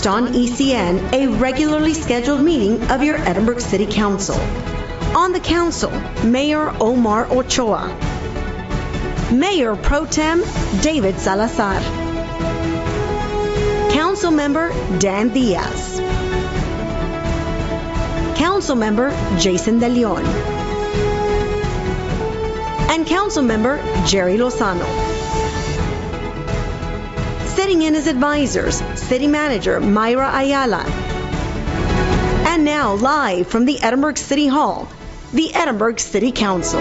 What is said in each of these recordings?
Next on ECN, a regularly scheduled meeting of your Edinburg City Council. On the council, Mayor Omar Ochoa, Mayor Pro Tem David Salazar, Council Member Dan Diaz, Council Member Jason De Leon, and Council Member Jerry Lozano. Sitting in as advisors, City Manager Mayra Ayala. And now, live from the Edinburg City Hall, the Edinburg City Council.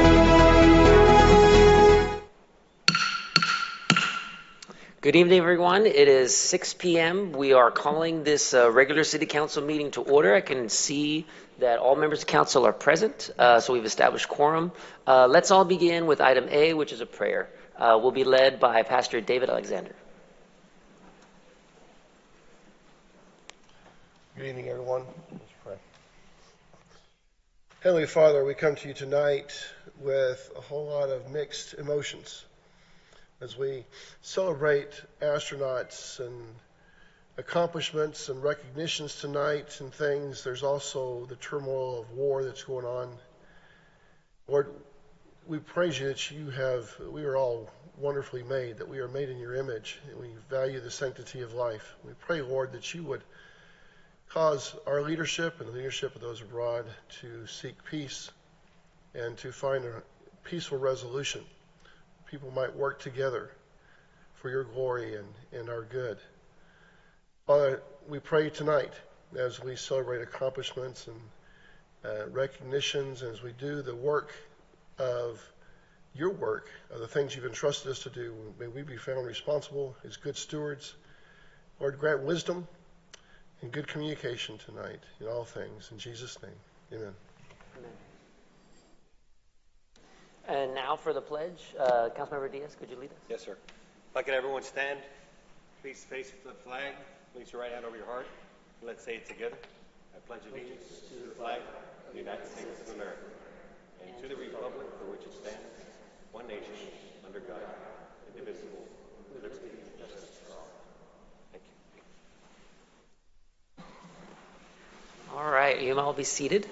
Good evening, everyone. It is 6 p.m. We are calling this regular City Council meeting to order. I can see that all members of council are present, so we've established quorum. Let's all begin with item A, which is a prayer. Will be led by Pastor David Alexander. Good evening, everyone. Let's pray. Heavenly Father, we come to you tonight with a whole lot of mixed emotions. As we celebrate astronauts and accomplishments and recognitions tonight and things, there's also the turmoil of war that's going on. Lord, we praise you that we are all wonderfully made, that we are made in your image, and we value the sanctity of life. We pray, Lord, that you would cause our leadership and the leadership of those abroad to seek peace and to find a peaceful resolution. People might work together for your glory and our good. Father, we pray tonight as we celebrate accomplishments and recognitions, as we do the work of your work, of the things you've entrusted us to do, may we be found responsible as good stewards. Lord, grant wisdom and good communication tonight in all things. In Jesus' name, amen. Amen. And now for the pledge, Councilmember Diaz, could you lead us? Yes, sir. Can everyone stand? Please face the flag. Place your right hand over your heart. And let's say it together. I pledge allegiance to the flag of the United States of America and to the republic for which it stands, one nation, under God, indivisible, with liberty and justice for all. Thank you. All right, you may all be seated.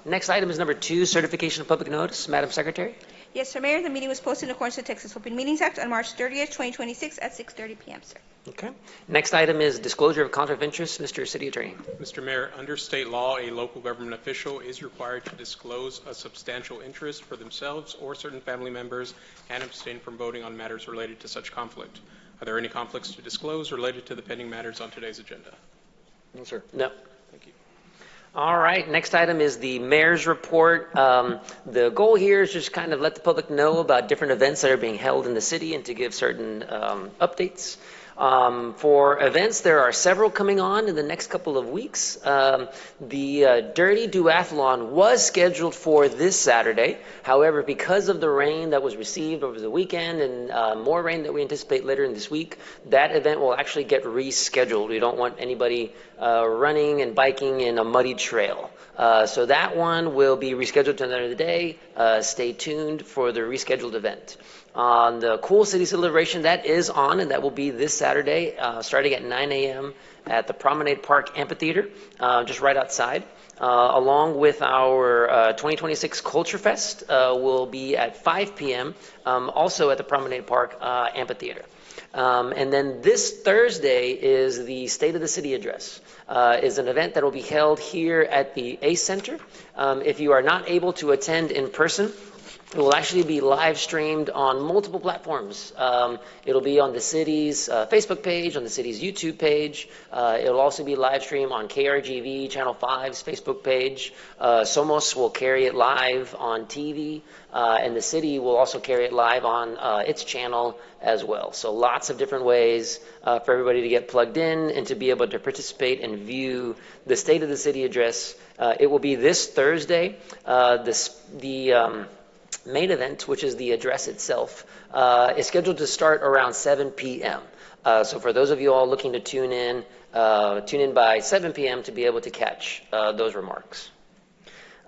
Next item is number 2, certification of public notice. Madam Secretary. Yes, sir, Mayor. The meeting was posted in accordance with the Texas Open Meetings Act on March 30th, 2026 at 6:30 p.m., sir. Okay. Next item is disclosure of conflict of interest. Mr. City Attorney. Mr. Mayor, under state law, a local government official is required to disclose a substantial interest for themselves or certain family members and abstain from voting on matters related to such conflict. Are there any conflicts to disclose related to the pending matters on today's agenda? No, sir. No. Thank you. All right, next item is the mayor's report. The goal here is just kind of let the public know about different events that are being held in the city and to give certain updates. For events, there are several coming on in the next couple of weeks. The Dirty Duathlon was scheduled for this Saturday. However, because of the rain that was received over the weekend and more rain that we anticipate later in this week, that event will actually get rescheduled. We don't want anybody running and biking in a muddy trail. So that one will be rescheduled to another day. Stay tuned for the rescheduled event. On the Cool City Celebration, that is on, and that will be this Saturday, starting at 9 a.m. at the Promenade Park Amphitheater, just right outside. Along with our 2026 Culture Fest will be at 5 p.m., also at the Promenade Park Amphitheater. And then this Thursday is the State of the City Address. Is an event that will be held here at the ACE Center. If you are not able to attend in person, it will actually be live streamed on multiple platforms. It'll be on the city's Facebook page, on the city's YouTube page. It'll also be live streamed on KRGV Channel 5's Facebook page. Somos will carry it live on TV, and the city will also carry it live on its channel as well. So lots of different ways for everybody to get plugged in and to be able to participate and view the State of the City Address. It will be this Thursday. The main event, which is the address itself, is scheduled to start around 7 p.m. So for those of you all looking to tune in by 7 p.m. to be able to catch those remarks.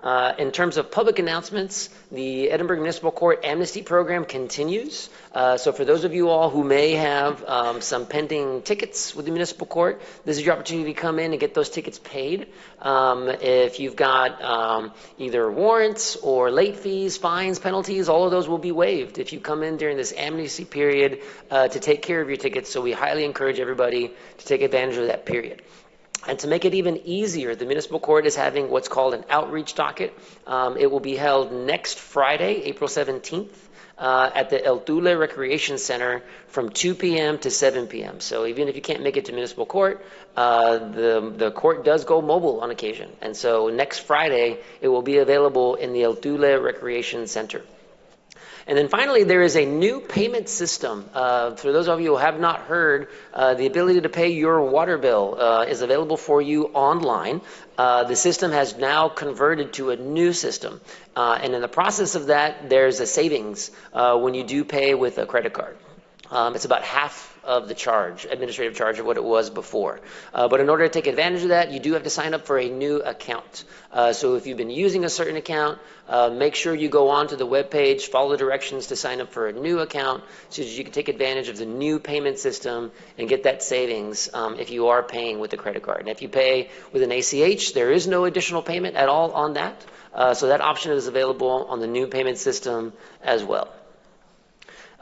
In terms of public announcements, the Edinburg Municipal Court Amnesty Program continues. So for those of you all who may have some pending tickets with the Municipal Court, this is your opportunity to come in and get those tickets paid. If you've got either warrants or late fees, fines, penalties, all of those will be waived if you come in during this amnesty period to take care of your tickets. So we highly encourage everybody to take advantage of that period. And to make it even easier, the municipal court is having what's called an outreach docket. It will be held next Friday, April 17th, at the El Tule Recreation Center from 2 p.m. to 7 p.m. So even if you can't make it to municipal court, the court does go mobile on occasion. And so next Friday, it will be available in the El Tule Recreation Center. And then finally, there is a new payment system. For those of you who have not heard, the ability to pay your water bill is available for you online. The system has now converted to a new system. And in the process of that, there's a savings when you do pay with a credit card. It's about half of the charge, administrative charge, of what it was before. But in order to take advantage of that, you do have to sign up for a new account. So if you've been using a certain account, make sure you go on to the webpage, follow the directions to sign up for a new account so that you can take advantage of the new payment system and get that savings if you are paying with a credit card. And if you pay with an ACH, there is no additional payment at all on that. So that option is available on the new payment system as well.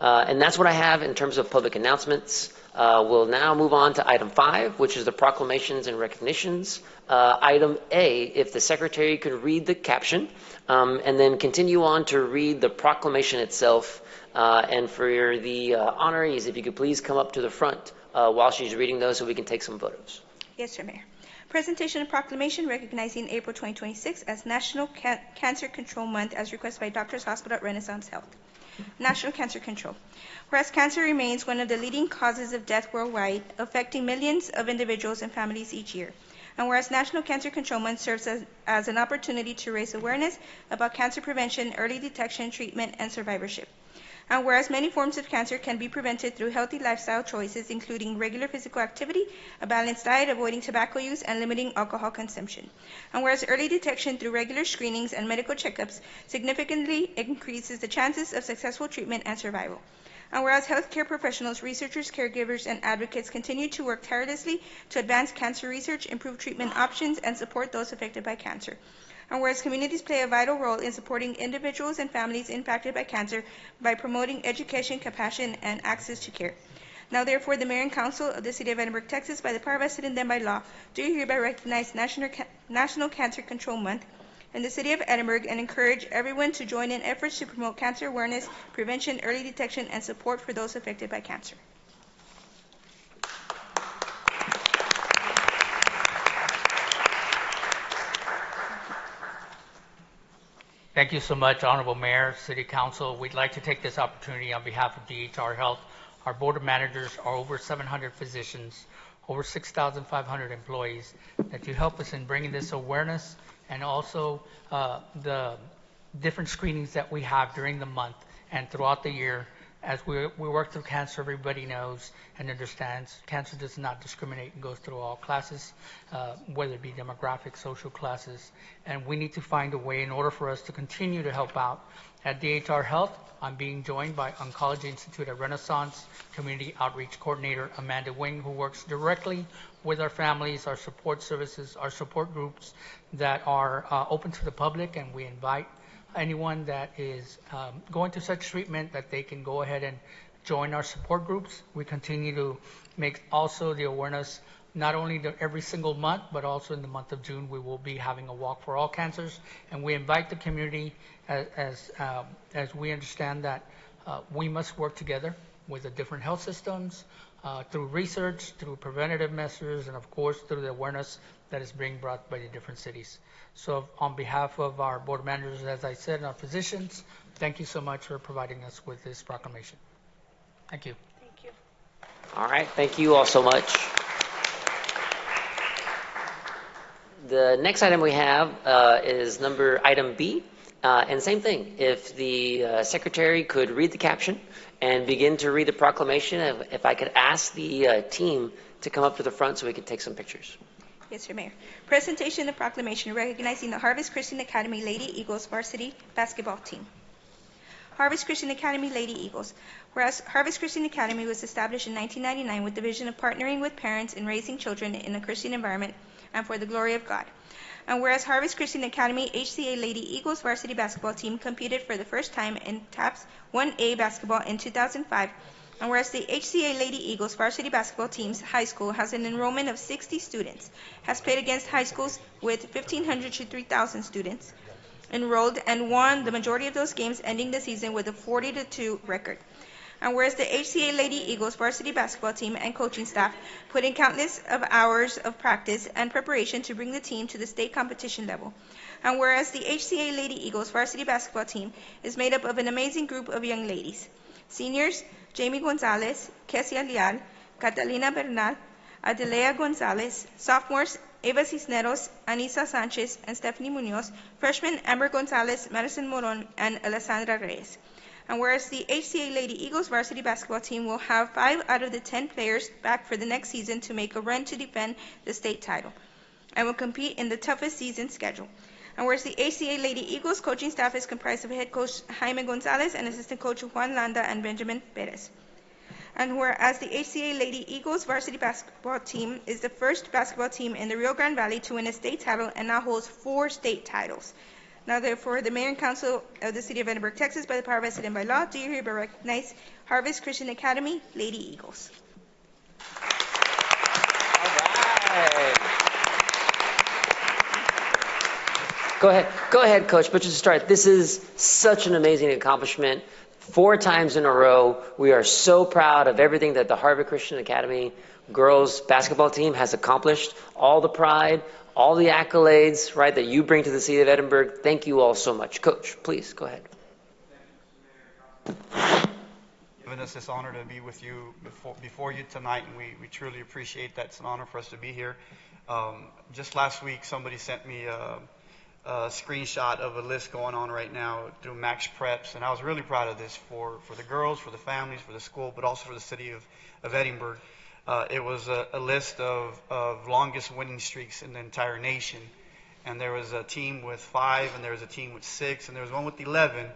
And that's what I have in terms of public announcements. We'll now move on to item 5, which is the proclamations and recognitions. Item A, if the secretary could read the caption, and then continue on to read the proclamation itself. And for the honorees, if you could please come up to the front while she's reading those so we can take some photos. Yes, sir, Mayor. Presentation of proclamation recognizing April 2026 as National Cancer Control Month as requested by Doctors Hospital at Renaissance Health. National cancer control. Whereas cancer remains one of the leading causes of death worldwide, affecting millions of individuals and families each year. And whereas National Cancer Control Month serves as an opportunity to raise awareness about cancer prevention, early detection, treatment, and survivorship. And whereas many forms of cancer can be prevented through healthy lifestyle choices, including regular physical activity, a balanced diet, avoiding tobacco use, and limiting alcohol consumption. And whereas early detection through regular screenings and medical checkups significantly increases the chances of successful treatment and survival. And whereas healthcare professionals, researchers, caregivers, and advocates continue to work tirelessly to advance cancer research, improve treatment options, and support those affected by cancer. And whereas communities play a vital role in supporting individuals and families impacted by cancer by promoting education, compassion, and access to care. Now, therefore, the Mayor and Council of the City of Edinburg, Texas, by the power vested in them by law, do hereby recognize National Cancer Control Month in the City of Edinburg and encourage everyone to join in efforts to promote cancer awareness, prevention, early detection, and support for those affected by cancer. Thank you so much, Honorable Mayor, City Council. We'd like to take this opportunity on behalf of DHR Health, our Board of Managers, our over 700 physicians, over 6,500 employees, that you help us in bringing this awareness and also the different screenings that we have during the month and throughout the year. As we work through cancer, everybody knows and understands cancer does not discriminate and goes through all classes, whether it be demographic, social classes, and we need to find a way in order for us to continue to help out. At DHR Health, I'm being joined by Oncology Institute at Renaissance Community Outreach Coordinator Amanda Wing, who works directly with our families, our support services, our support groups that are open to the public, and we invite anyone that is going through such treatment that they can go ahead and join our support groups. We continue to make also the awareness not only every single month, but also in the month of June, we will be having a walk for all cancers. And we invite the community as we understand that we must work together with the different health systems through research, through preventative measures, and of course through the awareness that is being brought by the different cities. So on behalf of our board managers, as I said, and our physicians, thank you so much for providing us with this proclamation. Thank you. Thank you. All right, thank you all so much. The next item we have is item B, and same thing. If the secretary could read the caption and begin to read the proclamation, if I could ask the team to come up to the front so we could take some pictures. Yes, sir, Mayor. Presentation of proclamation recognizing the Harvest Christian Academy Lady Eagles varsity basketball team. Harvest Christian Academy Lady Eagles. Whereas Harvest Christian Academy was established in 1999 with the vision of partnering with parents in raising children in a Christian environment and for the glory of God. And whereas Harvest Christian Academy HCA Lady Eagles varsity basketball team competed for the first time in TAPS 1A basketball in 2005, and whereas the HCA Lady Eagles varsity basketball team's high school has an enrollment of 60 students, has played against high schools with 1,500 to 3,000 students enrolled, and won the majority of those games, ending the season with a 40-2 record. And whereas the HCA Lady Eagles varsity basketball team and coaching staff put in countless of hours of practice and preparation to bring the team to the state competition level. And whereas the HCA Lady Eagles varsity basketball team is made up of an amazing group of young ladies. Seniors, Jamie Gonzalez, Kesia Leal, Catalina Bernal, Adelea Gonzalez. Sophomores, Eva Cisneros, Anissa Sanchez, and Stephanie Munoz. Freshmen, Amber Gonzalez, Madison Moron, and Alessandra Reyes. And whereas the HCA Lady Eagles varsity basketball team will have 5 out of the 10 players back for the next season to make a run to defend the state title, and will compete in the toughest season schedule. And whereas the HCA Lady Eagles coaching staff is comprised of head coach Jaime Gonzalez and assistant coach Juan Landa and Benjamin Perez. And whereas the HCA Lady Eagles varsity basketball team is the first basketball team in the Rio Grande Valley to win a state title and now holds 4 state titles. Now therefore, the Mayor and Council of the City of Edinburg, Texas, by the power vested in by law, do hereby recognize Harvest Christian Academy Lady Eagles. All right. Go ahead, Coach. But just to start, this is such an amazing accomplishment. 4 times in a row, we are so proud of everything that the Harvest Christian Academy girls basketball team has accomplished. All the pride, all the accolades, right, that you bring to the city of Edinburg. Thank you all so much. Coach, please go ahead. Given us this honor to be with you before you tonight, and we truly appreciate that. It's an honor for us to be here. Just last week, somebody sent me a screenshot of a list going on right now through Max Preps, and I was really proud of this for the girls, for the families, for the school, but also for the city of Edinburg. It was a list of longest winning streaks in the entire nation, and there was a team with 5, and there was a team with 6, and there was one with 11,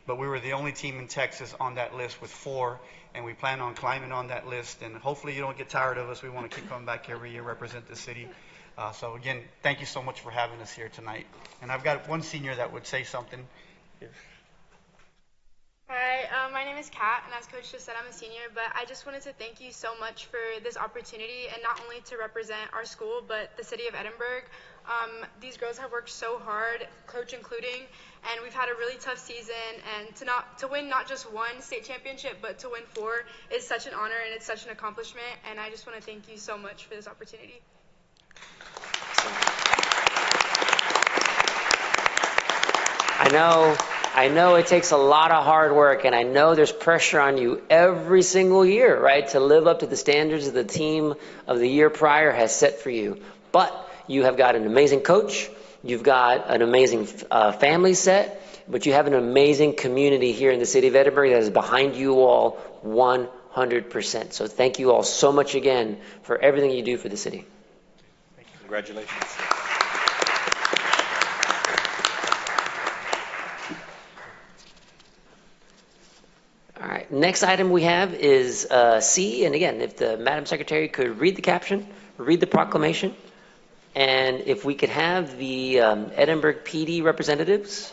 but we were the only team in Texas on that list with 4, and we plan on climbing on that list, and hopefully you don't get tired of us. We want to keep coming back every year, represent the city. So again, thank you so much for having us here tonight. And I've got one senior that would say something. Hi, my name is Kat, and as Coach just said, I'm a senior, but I just wanted to thank you so much for this opportunity, and not only to represent our school, but the city of Edinburg. These girls have worked so hard, Coach including, and we've had a really tough season, and to win not just 1 state championship, but to win 4 is such an honor, and it's such an accomplishment, and I just want to thank you so much for this opportunity. I know it takes a lot of hard work, and I know there's pressure on you every single year, right, to live up to the standards that the team of the year prior has set for you. But you have got an amazing coach, you've got an amazing family set, but you have an amazing community here in the city of Edinburg that is behind you all 100%. So thank you all so much again for everything you do for the city. Thank you. Congratulations. All right, next item we have is C, and again, if the Madam Secretary could read the caption, read the proclamation, and if we could have the Edinburg PD representatives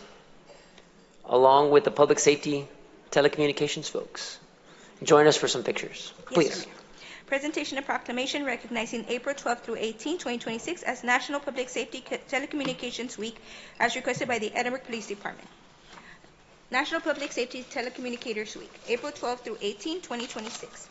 along with the public safety telecommunications folks join us for some pictures, please. Yes, sir. Presentation of proclamation recognizing April 12 through 18, 2026 as National Public Safety Telecommunications Week as requested by the Edinburg Police Department. National Public Safety Telecommunicators Week, April 12 through 18, 2026.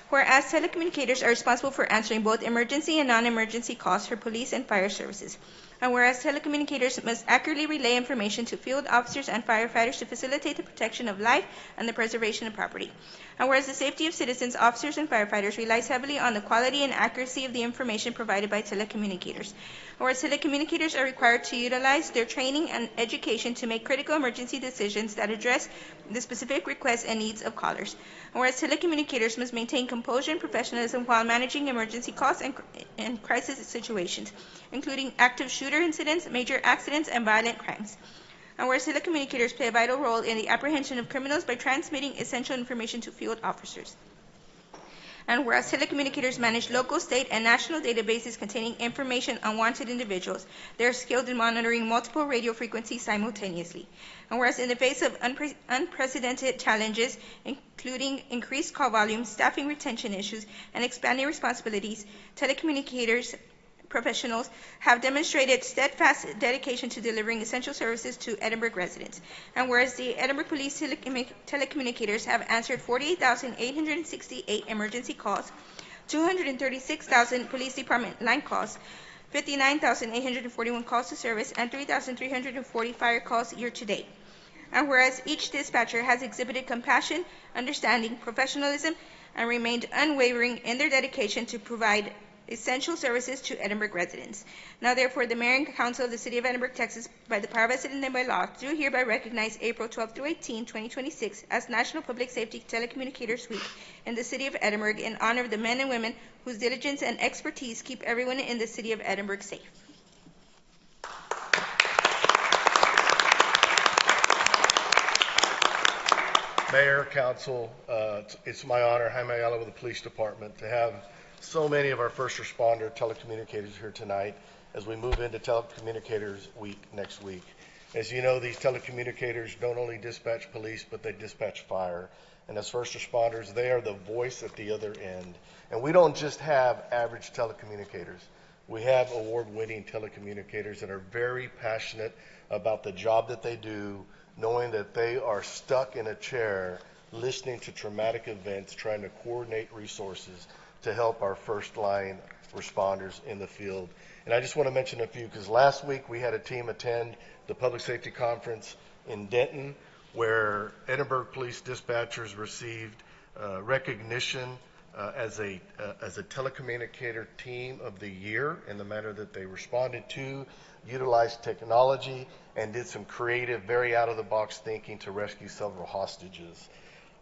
Whereas telecommunicators are responsible for answering both emergency and non-emergency calls for police and fire services. And whereas telecommunicators must accurately relay information to field officers and firefighters to facilitate the protection of life and the preservation of property. And whereas the safety of citizens, officers, and firefighters relies heavily on the quality and accuracy of the information provided by telecommunicators. Whereas telecommunicators are required to utilize their training and education to make critical emergency decisions that address the specific requests and needs of callers. And whereas telecommunicators must maintain composure and professionalism while managing emergency calls and crisis situations, including active shooter incidents, major accidents, and violent crimes. And whereas telecommunicators play a vital role in the apprehension of criminals by transmitting essential information to field officers. And whereas telecommunicators manage local, state, and national databases containing information on wanted individuals, they are skilled in monitoring multiple radio frequencies simultaneously. And whereas in the face of unprecedented challenges, including increased call volumes, staffing retention issues, and expanding responsibilities, telecommunicators professionals have demonstrated steadfast dedication to delivering essential services to Edinburg residents. And whereas the Edinburg Police telecommunicators have answered 48,868 emergency calls, 236,000 police department line calls, 59,841 calls to service, and 3,340 fire calls year to date. And whereas each dispatcher has exhibited compassion, understanding, professionalism, and remained unwavering in their dedication to provide essential services to Edinburg residents. Now, therefore, the Mayor and Council of the City of Edinburg, Texas, by the power vested in them by law, do hereby recognize April 12 through 18, 2026, as National Public Safety Telecommunicators Week in the City of Edinburg in honor of the men and women whose diligence and expertise keep everyone in the City of Edinburg safe. Mayor, Council, it's my honor, Jaime Ayala with the Police Department, to have so many of our first responder telecommunicators here tonight as we move into Telecommunicators Week next week. As you know, these telecommunicators don't only dispatch police, but they dispatch fire. And as first responders, they are the voice at the other end. And we don't just have average telecommunicators. We have award-winning telecommunicators that are very passionate about the job that they do, knowing that they are stuck in a chair listening to traumatic events, trying to coordinate resources to help our first line responders in the field. And I just want to mention a few, because last week we had a team attend the Public Safety Conference in Denton, where Edinburg Police dispatchers received recognition as a telecommunicator team of the year in the manner that they responded to, utilized technology, and did some creative, very out-of-the-box thinking to rescue several hostages.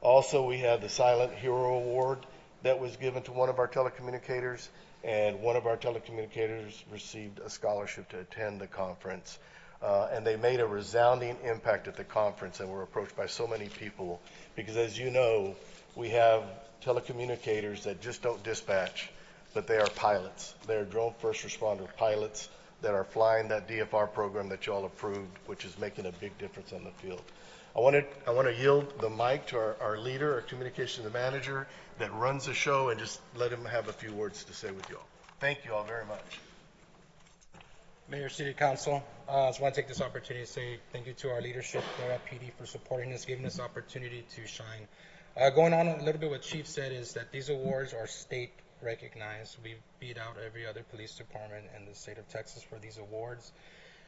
Also, we had the Silent Hero Award that was given to one of our telecommunicators, and one of our telecommunicators received a scholarship to attend the conference. And they made a resounding impact at the conference and were approached by so many people because, as you know, we have telecommunicators that just don't dispatch, but they are pilots. They are drone first responder pilots that are flying that DFR program that you all approved, which is making a big difference on the field. I want to yield the mic to our leader, our communications manager that runs the show, and just let him have a few words to say with you all. Thank you all very much. Mayor, City Council, I just want to take this opportunity to say thank you to our leadership there at PD for supporting us, giving us the opportunity to shine. Going on a little bit what Chief said is that these awards are state recognized. We beat out every other police department in the state of Texas for these awards.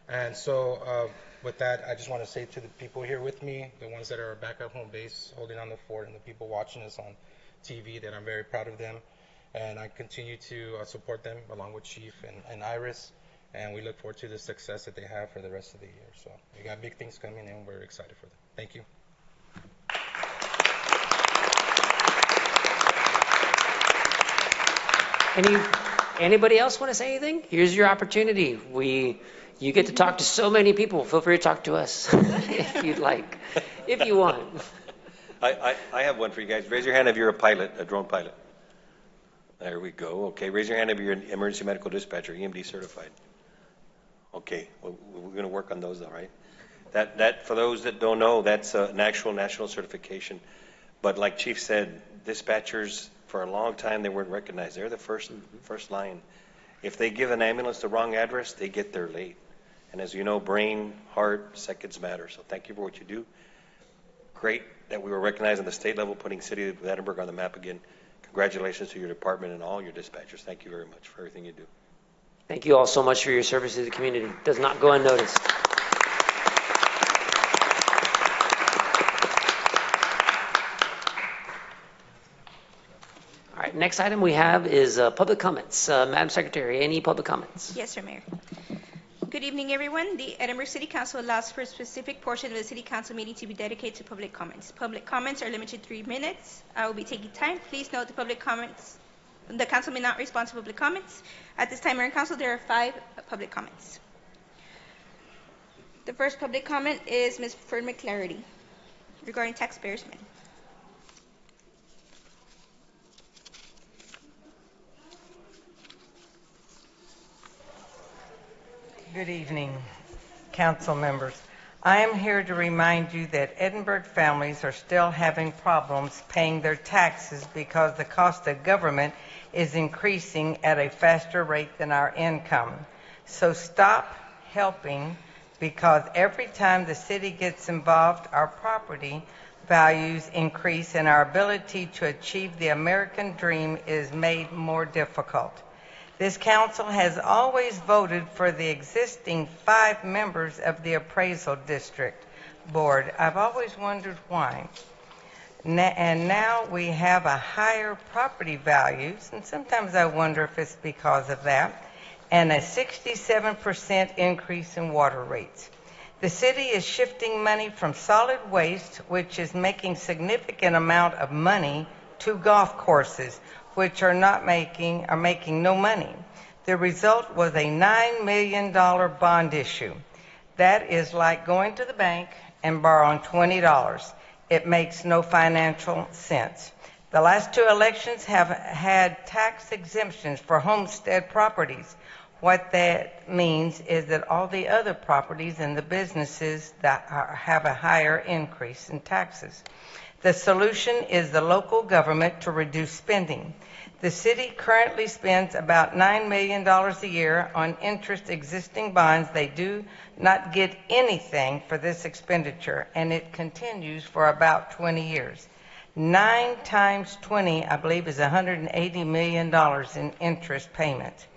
And so with that, I just want to say to the people here with me, the ones that are back at home base holding on the fort, and the people watching us on TV, that I'm very proud of them. And I continue to support them along with Chief and Iris. And we look forward to the success that they have for the rest of the year. So we got big things coming and we're excited for them. Thank you. Anybody else want to say anything? Here's your opportunity. You get to talk to so many people. Feel free to talk to us if you'd like, if you want. I have one for you guys. Raise your hand if you're a pilot, a drone pilot. There we go. Okay, raise your hand if you're an emergency medical dispatcher, EMD certified. Okay, we're going to work on those though, right? That for those that don't know, that's an actual national certification. But like Chief said, dispatchers for a long time they weren't recognized. They're the first line. If they give an ambulance the wrong address, they get there late. And as you know, brain, heart, seconds matter. So thank you for what you do. Great that we were recognized on the state level, putting City of Edinburg on the map again. Congratulations to your department and all your dispatchers. Thank you very much for everything you do. Thank you all so much for your service to the community. It does not go unnoticed. All right, next item we have is public comments. Madam Secretary, any public comments? Yes, sir, Mayor. Good evening, everyone. The Edinburgh City Council allows for a specific portion of the City Council meeting to be dedicated to public comments. Public comments are limited to 3 minutes. I will be taking time. Please note the council may not respond to public comments. At this time, Mayor and Council, there are 5 public comments. The first public comment is Ms. Fern McClarity regarding taxpayers' money. Good evening, council members. I am here to remind you that Edinburg families are still having problems paying their taxes because the cost of government is increasing at a faster rate than our income. So stop helping, because every time the city gets involved, our property values increase and our ability to achieve the American dream is made more difficult. This council has always voted for the existing 5 members of the appraisal district board. I've always wondered why. And now we have a higher property values, and sometimes I wonder if it's because of that, and a 67% increase in water rates. The city is shifting money from solid waste, which is making significant amount of money, to golf courses, which are making no money. The result was a $9 million bond issue. That is like going to the bank and borrowing $20. It makes no financial sense. The last 2 elections have had tax exemptions for homestead properties. What that means is that all the other properties and the businesses that have a higher increase in taxes. The solution is the local government to reduce spending. The city currently spends about $9 million a year on interest existing bonds. They do not get anything for this expenditure, and it continues for about 20 years. 9 times 20, I believe, is $180 million in interest payments.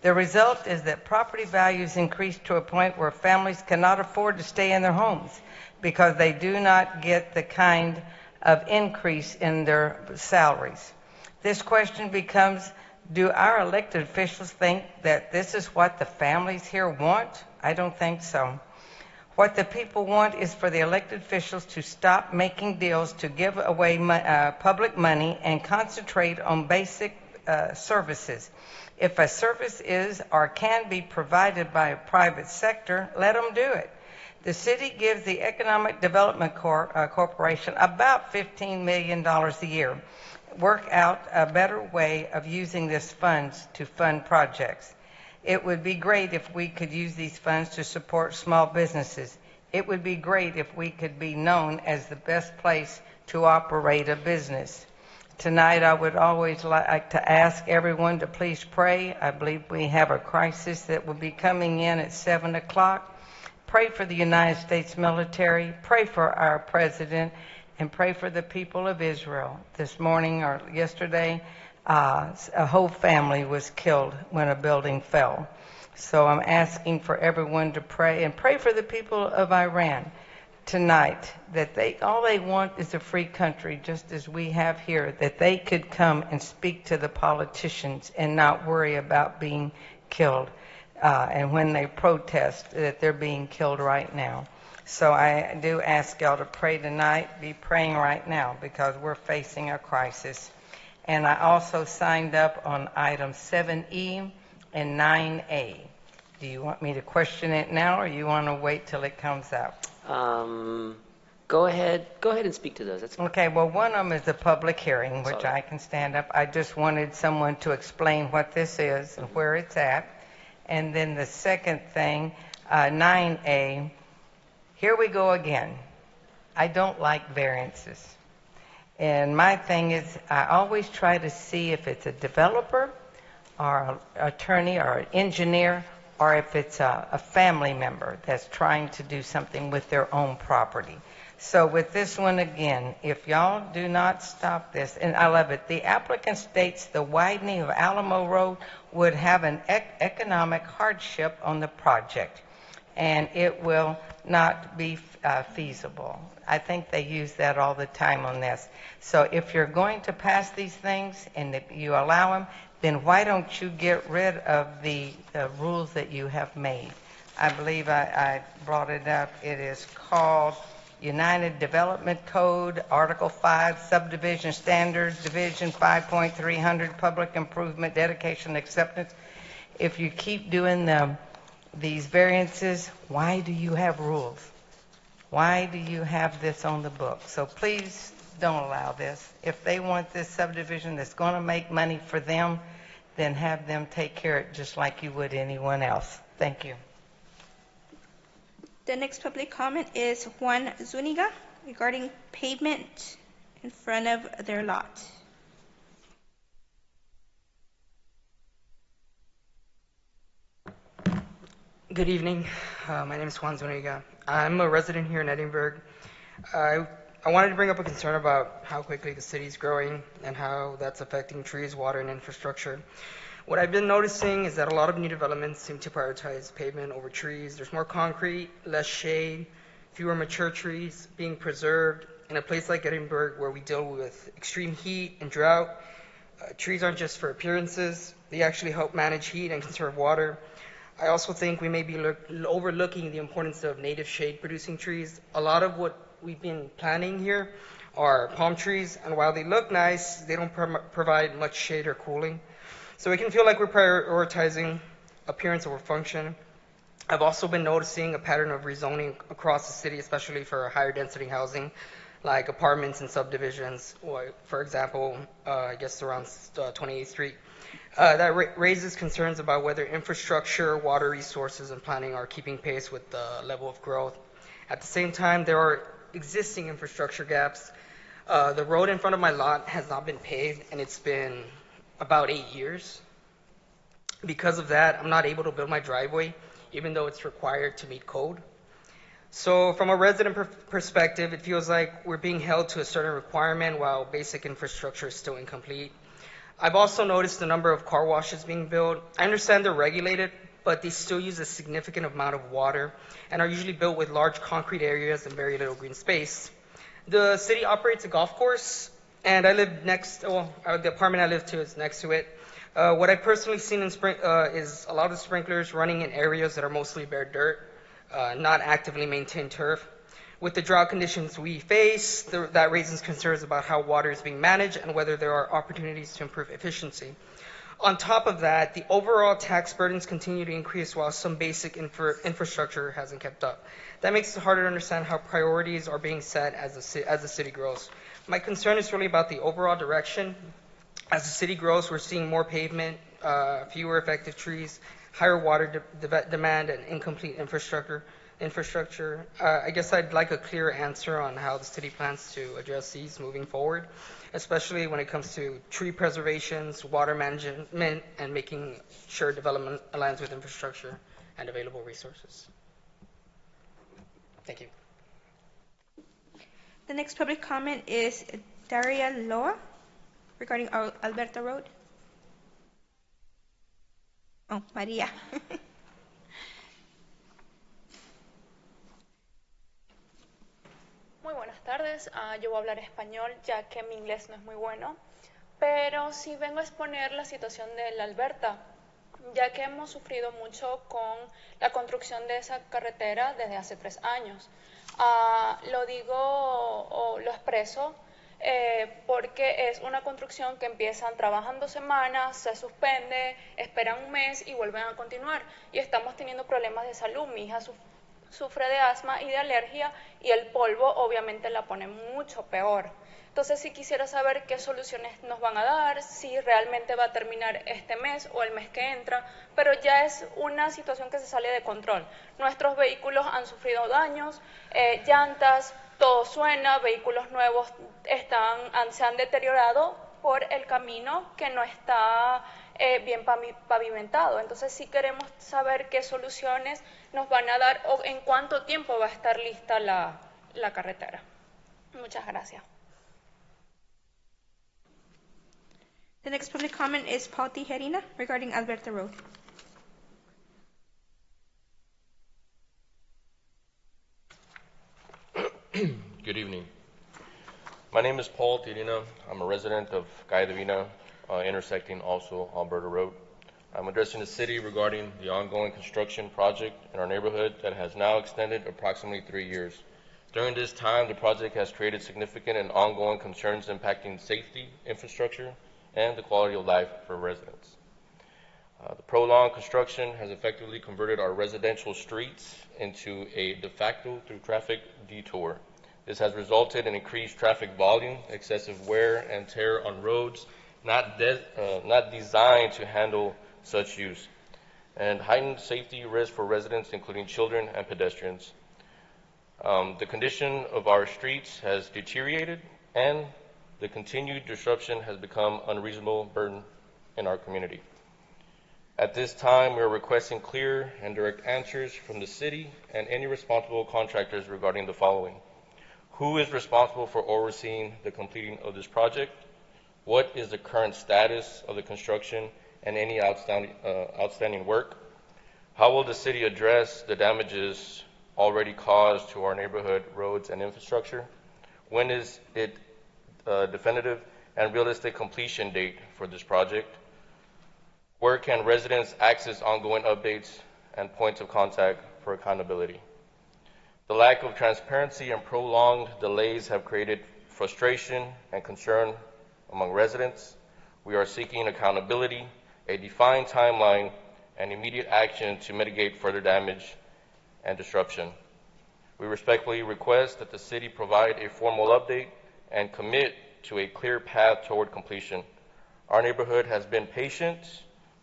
The result is that property values increase to a point where families cannot afford to stay in their homes because they do not get the kind of increase in their salaries. This question becomes, do our elected officials think that this is what the families here want? I don't think so. What the people want is for the elected officials to stop making deals to give away public money and concentrate on basic services. If a service is or can be provided by a private sector, let them do it. The city gives the Economic Development Corporation about $15 million a year. Work out a better way of using these funds to fund projects. It would be great if we could use these funds to support small businesses. It would be great if we could be known as the best place to operate a business. Tonight, I would always like to ask everyone to please pray. I believe we have a crisis that will be coming in at 7 o'clock. Pray for the United States military, pray for our president, and pray for the people of Israel. This morning or yesterday, a whole family was killed when a building fell. So I'm asking for everyone to pray, and pray for the people of Iran tonight, that all they want is a free country, just as we have here, that they could come and speak to the politicians and not worry about being killed. And when they protest, that they're being killed right now. So I do ask y'all to pray tonight, be praying right now, because we're facing a crisis. And I also signed up on items 7E and 9A. Do you want me to question it now, or you want to wait till it comes out? Go ahead and speak to those. That's fine. Okay, well, one of them is a public hearing, which I can stand up. I just wanted someone to explain what this is and where it's at. And then the second thing, 9A, here we go again. I don't like variances. And my thing is, I always try to see if it's a developer or an attorney or an engineer, or if it's a family member that's trying to do something with their own property. So with this one again, if y'all do not stop this, and I love it, the applicant states the widening of Alamo Road would have an economic hardship on the project, and it will not be feasible. I think they use that all the time on this. So if you're going to pass these things and if you allow them, then why don't you get rid of the rules that you have made? I believe I brought it up. It is called United Development Code, Article 5, Subdivision Standards, Division 5.300, Public Improvement, Dedication, Acceptance. If you keep doing these variances, why do you have rules? Why do you have this on the book? So please don't allow this. If they want this subdivision that's going to make money for them, then have them take care of it just like you would anyone else. Thank you. The next public comment is Juan Zuniga regarding pavement in front of their lot. Good evening. My name is Juan Zuniga. I'm a resident here in Edinburg. I wanted to bring up a concern about how quickly the city is growing and how that's affecting trees, water, and infrastructure. What I've been noticing is that a lot of new developments seem to prioritize pavement over trees. There's more concrete, less shade, fewer mature trees being preserved. In a place like Edinburg, where we deal with extreme heat and drought, trees aren't just for appearances. They actually help manage heat and conserve water. I also think we may be overlooking the importance of native shade-producing trees. A lot of what we've been planting here are palm trees, and while they look nice, they don't provide much shade or cooling. So it can feel like we're prioritizing appearance over function. I've also been noticing a pattern of rezoning across the city, especially for higher density housing, like apartments and subdivisions, or, for example, I guess around 28th Street. That raises concerns about whether infrastructure, water resources, and planning are keeping pace with the level of growth. At the same time, there are existing infrastructure gaps. The road in front of my lot has not been paved, and it's been about 8 years. Because of that, I'm not able to build my driveway, even though it's required to meet code. So from a resident perspective, it feels like we're being held to a certain requirement while basic infrastructure is still incomplete. I've also noticed the number of car washes being built. I understand they're regulated, but they still use a significant amount of water and are usually built with large concrete areas and very little green space. The city operates a golf course, and I live the apartment I live to is next to it. What I've personally seen is a lot of sprinklers running in areas that are mostly bare dirt, not actively maintained turf. With the drought conditions we face, that raises concerns about how water is being managed and whether there are opportunities to improve efficiency. On top of that, the overall tax burdens continue to increase while some basic infrastructure hasn't kept up. That makes it harder to understand how priorities are being set as the city grows. My concern is really about the overall direction. As the city grows, we're seeing more pavement, fewer effective trees, higher water demand, and incomplete infrastructure. I guess I'd like a clear answer on how the city plans to address these moving forward, especially when it comes to tree preservations, water management, and making sure development aligns with infrastructure and available resources. Thank you. The next public comment is Daria Loa regarding Alberta Road. Oh, María. Muy buenas tardes, yo voy a hablar español ya que mi inglés no es muy bueno, pero sí vengo a exponer la situación de la Alberta, ya que hemos sufrido mucho con la construcción de esa carretera desde hace 3 años. Lo digo o lo expreso porque es una construcción que empiezan trabajando semanas, se suspende, esperan un mes y vuelven a continuar. Y estamos teniendo problemas de salud. Mi hija sufre de asma y de alergia y el polvo obviamente la pone mucho peor. Entonces sí quisiera saber qué soluciones nos van a dar, si realmente va a terminar este mes o el mes que entra, pero ya es una situación que se sale de control. Nuestros vehículos han sufrido daños, llantas, todo suena, vehículos nuevos se han deteriorado por el camino que no está bien pavimentado. Entonces sí queremos saber qué soluciones nos van a dar o en cuánto tiempo va a estar lista la carretera. Muchas gracias. The next public comment is Paul Tijerina regarding Alberta Road. Good evening. My name is Paul Tijerina. I'm a resident of Calle Divina, intersecting also Alberta Road. I'm addressing the city regarding the ongoing construction project in our neighborhood that has now extended approximately 3 years. During this time, the project has created significant and ongoing concerns impacting safety, infrastructure, and the quality of life for residents. The prolonged construction has effectively converted our residential streets into a de facto through traffic detour. This has resulted in increased traffic volume, excessive wear and tear on roads not designed to handle such use, and heightened safety risk for residents, including children and pedestrians. The condition of our streets has deteriorated, and the continued disruption has become an unreasonable burden in our community. At this time, we are requesting clear and direct answers from the city and any responsible contractors regarding the following. Who is responsible for overseeing the completing of this project? What is the current status of the construction and any outstanding work? How will the city address the damages already caused to our neighborhood roads and infrastructure? When is it definitive and realistic completion date for this project? Where can residents access ongoing updates and points of contact for accountability? The lack of transparency and prolonged delays have created frustration and concern among residents. We are seeking accountability, a defined timeline, and immediate action to mitigate further damage and disruption. We respectfully request that the city provide a formal update and commit to a clear path toward completion. Our neighborhood has been patient,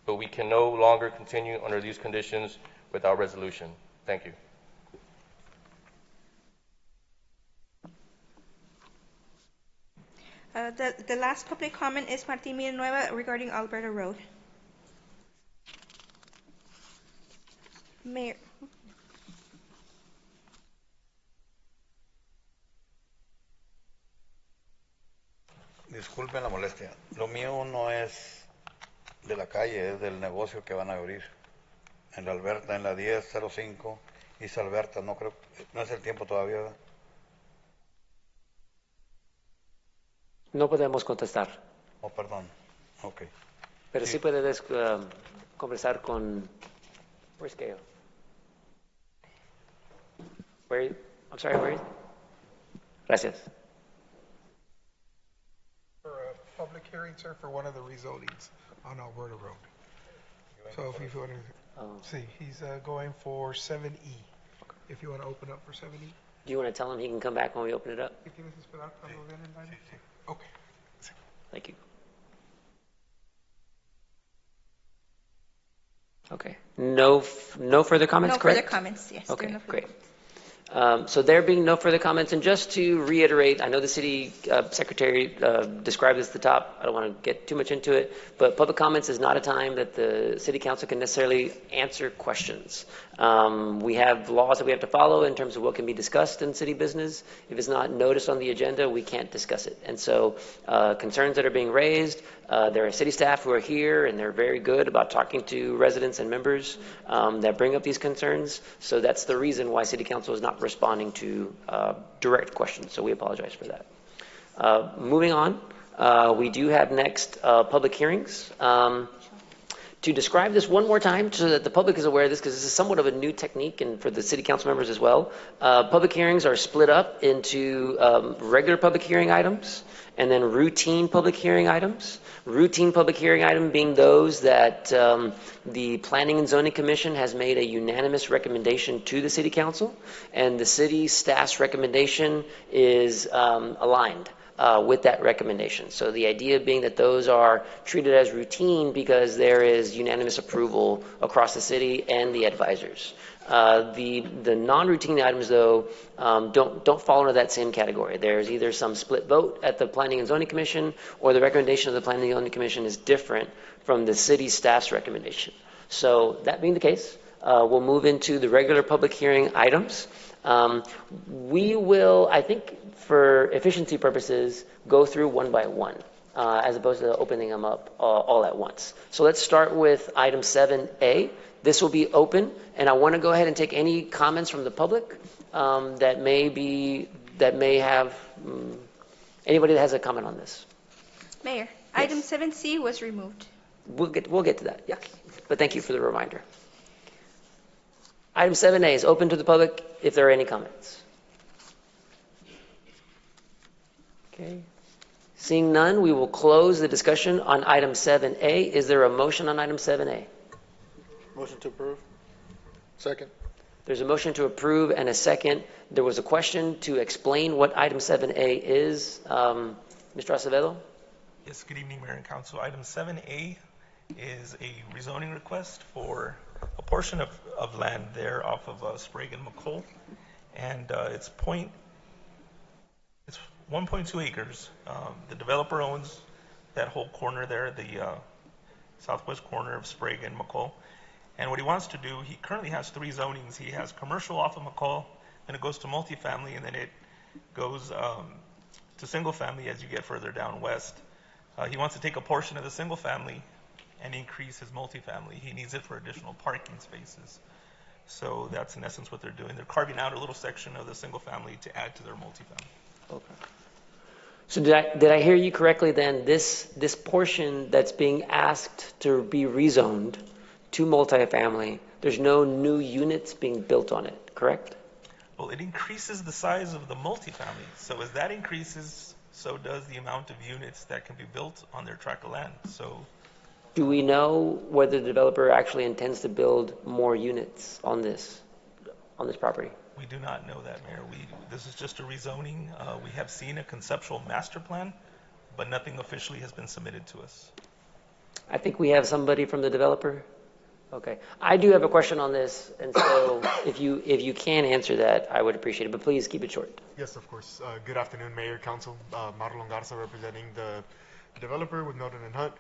but we can no longer continue under these conditions without resolution. Thank you. The last public comment is Martin Villanueva regarding Alberta Road. Mayor. Disculpen la molestia. Lo mío no es de la calle, es del negocio que van a abrir. En la Alberta, en la 1005, East Alberta, no creo, no es el tiempo todavía, ¿verdad? No podemos contestar. Oh, perdón. Ok. Pero sí puedes conversar con... Where's Gail? I'm sorry, where is... Gracias. For a public hearing, sir, for one of the rezonings on Alberta Road. So if you want to see, he's going for 7E. If you want to open up for 7E. Do you want to tell him he can come back when we open it up? Okay. Thank you. Okay. No further comments, No correct? further comments, yes. Okay, no further great. So there being no further comments, and just to reiterate, I know the city secretary described this at the top. I don't want to get too much into it, but public comments is not a time that the city council can necessarily answer questions. We have laws that we have to follow in terms of what can be discussed in city business. If it's not noticed on the agenda, we can't discuss it. And so concerns that are being raised, there are city staff who are here, and they're very good about talking to residents and members that bring up these concerns. So that's the reason why city council is not responding to direct questions. So we apologize for that. Moving on, we do have next public hearings. To describe this one more time so that the public is aware of this, because this is somewhat of a new technique and for the city council members as well. Public hearings are split up into regular public hearing items and then routine public hearing items. Routine public hearing item being those that the Planning and Zoning Commission has made a unanimous recommendation to the city council, and the city staff's recommendation is aligned with that recommendation. So the idea being that those are treated as routine because there is unanimous approval across the city and the advisors. The non-routine items, though, don't fall into that same category. There's either some split vote at the Planning and Zoning Commission, or the recommendation of the Planning and Zoning Commission is different from the city staff's recommendation. So that being the case, we'll move into the regular public hearing items. We will, I think, for efficiency purposes, go through one by one, as opposed to opening them up all at once. So let's start with item 7A. This will be open, and I want to go ahead and take any comments from the public that may have anybody that has a comment on this. Mayor, item 7C was removed. We'll get to that. Yes. But thank you for the reminder. Item 7A is open to the public if there are any comments. Okay. Seeing none, we will close the discussion on item 7A. Is there a motion on item 7A? Motion to approve. Second. There's a motion to approve and a second. There was a question to explain what item 7A is. Mr. Acevedo? Yes, good evening, Mayor and Council. Item 7A is a rezoning request for a portion of land there off of Sprague and McColl. And it's 1.2 acres. The developer owns that whole corner there, the southwest corner of Sprague and McColl. And what he wants to do, he currently has 3 zonings. He has commercial off of McColl, then it goes to multifamily, and then it goes to single family as you get further down west. He wants to take a portion of the single family and increase his multifamily. He needs it for additional parking spaces. So that's in essence what they're doing. They're carving out a little section of the single family to add to their multifamily. Okay. So did I hear you correctly then? This portion that's being asked to be rezoned to multifamily, there's no new units being built on it, correct? Well, it increases the size of the multifamily. So as that increases, so does the amount of units that can be built on their tract of land. So, do we know whether the developer actually intends to build more units on this property? We do not know that, Mayor. This is just a rezoning. We have seen a conceptual master plan, but nothing officially has been submitted to us. I think we have somebody from the developer. Okay. I do have a question on this, and so if you can answer that, I would appreciate it, but please keep it short. Yes, of course. Good afternoon, Mayor, Council. Marlon Garza representing the developer with Norton and Hunt.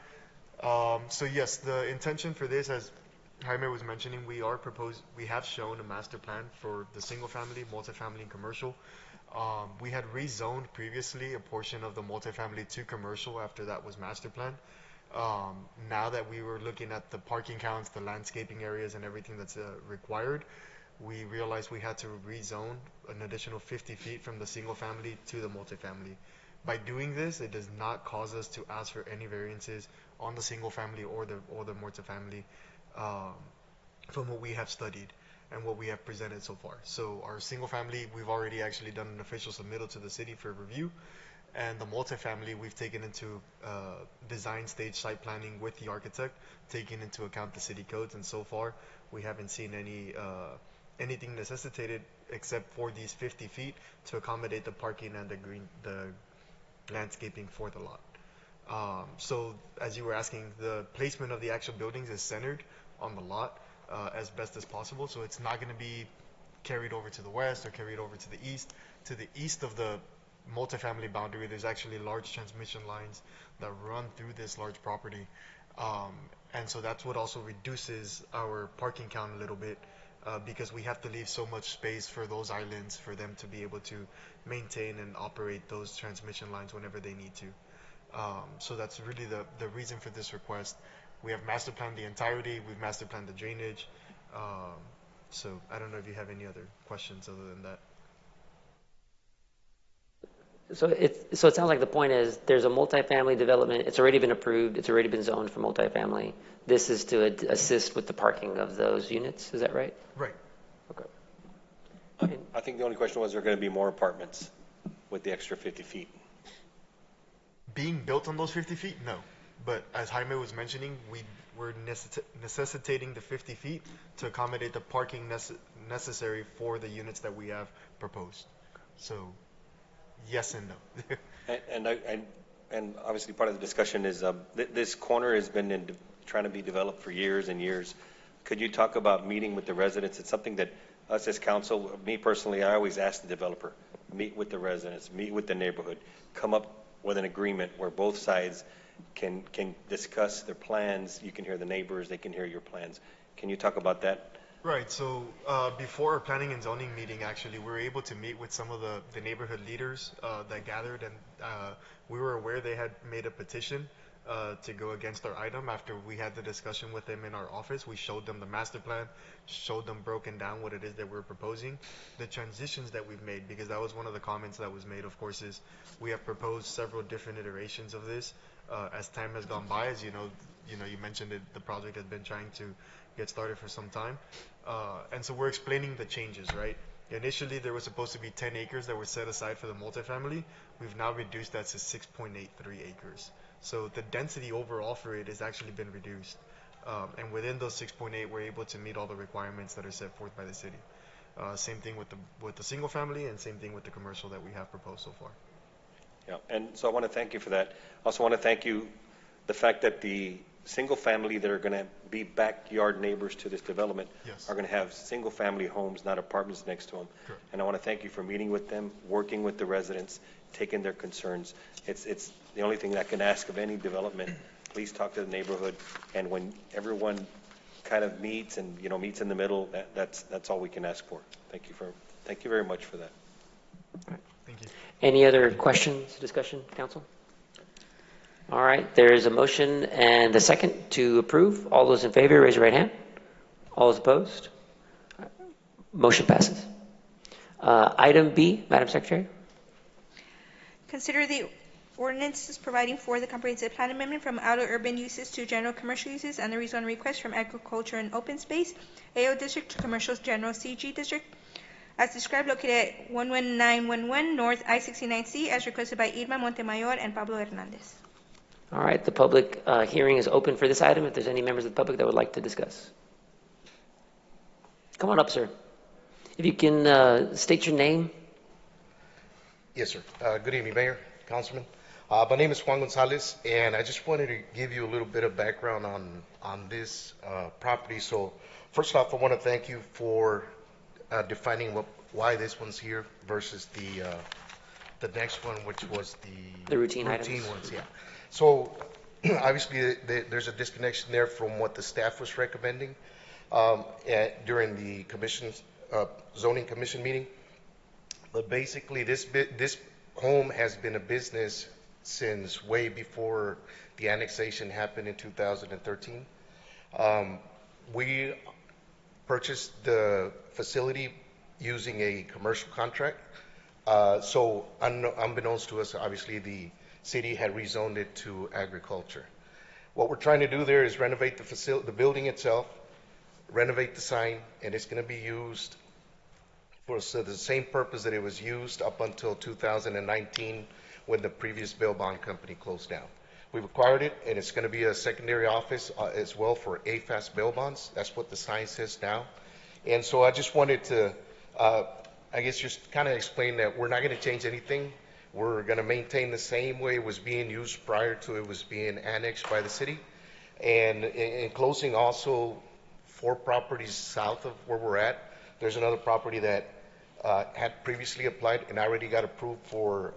So yes, the intention for this, as Jaime was mentioning, we have shown a master plan for the single family, multifamily, and commercial. We had rezoned previously a portion of the multifamily to commercial after that was master plan. Now that we were looking at the parking counts, the landscaping areas, and everything that's required, we realized we had to rezone an additional 50 feet from the single family to the multifamily. By doing this, it does not cause us to ask for any variances on the single family or the multifamily from what we have studied and what we have presented so far. So our single family, we've already actually done an official submittal to the city for review. And the multifamily, we've taken into design stage site planning with the architect, taking into account the city codes, and so far we haven't seen anything necessitated except for these 50 feet to accommodate the parking and the landscaping for the lot. So as you were asking, the placement of the actual buildings is centered on the lot as best as possible, so it's not going to be carried over to the west or carried over to the east. To the east of the multifamily boundary, there's actually large transmission lines that run through this large property, and so that's what also reduces our parking count a little bit, because we have to leave so much space for those islands for them to be able to maintain and operate those transmission lines whenever they need to. So that's really the reason for this request. We have master planned the entirety, we've master planned the drainage, so I don't know if you have any other questions other than that. So it sounds like the point is there's a multifamily development. It's already been approved. It's already been zoned for multifamily. This is to assist with the parking of those units. Is that right? Right. Okay. I think the only question was, are there going to be more apartments with the extra 50 feet? Being built on those 50 feet? No. But as Jaime was mentioning, we're necessitating the 50 feet to accommodate the parking necessary for the units that we have proposed. So yes and no. and obviously part of the discussion is this corner has been trying to be developed for years and years. Could you talk about meeting with the residents? It's something that us as council, me personally, I always ask the developer, meet with the residents, meet with the neighborhood, come up with an agreement where both sides can discuss their plans. You can hear the neighbors, they can hear your plans. Can you talk about that? Right. So before our planning and zoning meeting, actually, we were able to meet with some of the neighborhood leaders that gathered, and we were aware they had made a petition to go against our item. After we had the discussion with them in our office, we showed them the master plan, showed them broken down what it is that we're proposing, the transitions that we've made, because that was one of the comments that was made, of course, is we have proposed several different iterations of this. as time has gone by, as you mentioned it, the project has been trying to get started for some time. And so we're explaining the changes, right? Initially, there was supposed to be 10 acres that were set aside for the multifamily. We've now reduced that to 6.83 acres. So the density overall for it has actually been reduced. And within those 6.8, we're able to meet all the requirements that are set forth by the city. Same thing with the single family, and same thing with the commercial that we have proposed so far. Yeah, and so I want to thank you for that. I also want to thank you the fact that the single family that are going to be backyard neighbors to this development are going to have single family homes, not apartments next to them. Correct. And I want to thank you for meeting with them, working with the residents, taking their concerns. It's the only thing I can ask of any development. Please talk to the neighborhood, and when everyone kind of meets and meets in the middle, that's all we can ask for. Thank you very much for that. Thank you. Any other questions, discussion, council? All right, there is a motion and a second to approve. All those in favor, raise your right hand. All those opposed? Motion passes. Item B, Madam Secretary. Consider the ordinances providing for the comprehensive plan amendment from outer urban uses to general commercial uses and the rezone request from agriculture and open space, AO District to Commercial General CG District, as described, located at 11911 North I-69C, as requested by Irma Montemayor and Pablo Hernandez. All right, the public hearing is open for this item. If there's any members of the public that would like to discuss. Come on up, sir. If you can state your name. Yes, sir. Good evening, Mayor, Councilman. My name is Juan Gonzalez, and I just wanted to give you a little bit of background on this property. So first off, I want to thank you for defining why this one's here versus the next one, which was the routine items. ones. Yeah. So obviously there's a disconnection there from what the staff was recommending during the zoning commission meeting. But basically this home has been a business since way before the annexation happened in 2013. We purchased the facility using a commercial contract. So unbeknownst to us, obviously the city had rezoned it to agriculture. What we're trying to do there is renovate the building itself, renovate the sign, and it's going to be used for the same purpose that it was used up until 2019 when the previous bail bond company closed down. We've acquired it, and it's going to be a secondary office as well for AFAS bail bonds. That's what the sign says now. And so I just wanted to, I guess, just kind of explain that we're not going to change anything. We're going to maintain the same way it was being used prior to it was being annexed by the city. And in closing, also 4 properties south of where we're at, there's another property that had previously applied and already got approved for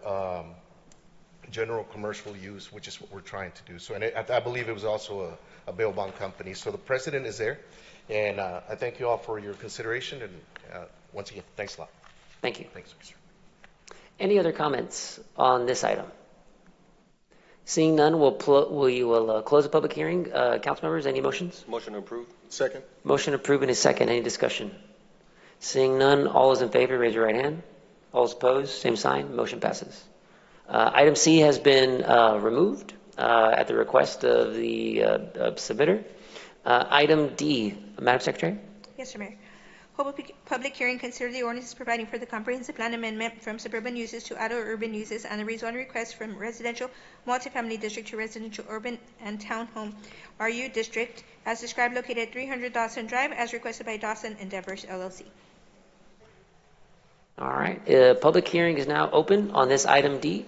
general commercial use, which is what we're trying to do. So, and I believe it was also a bail bond company. So the precedent is there, and I thank you all for your consideration. And once again, thanks a lot. Thank you. Thanks, sir. Any other comments on this item? Seeing none, we will close the public hearing. Council members, any motions? Motion approved. Second. Motion approved and a second. Any discussion? Seeing none, all those in favor, raise your right hand. All those opposed, same sign. Motion passes. Item C has been removed at the request of the submitter. Item D, Madam Secretary. Yes, sir, Mayor. Public hearing, consider the ordinances providing for the comprehensive plan amendment from suburban uses to outer urban uses and the rezone request from residential multifamily district to residential urban and townhome RU district as described, located at 300 Dawson Drive, as requested by Dawson Endeavors LLC. All right. Public hearing is now open on this item D.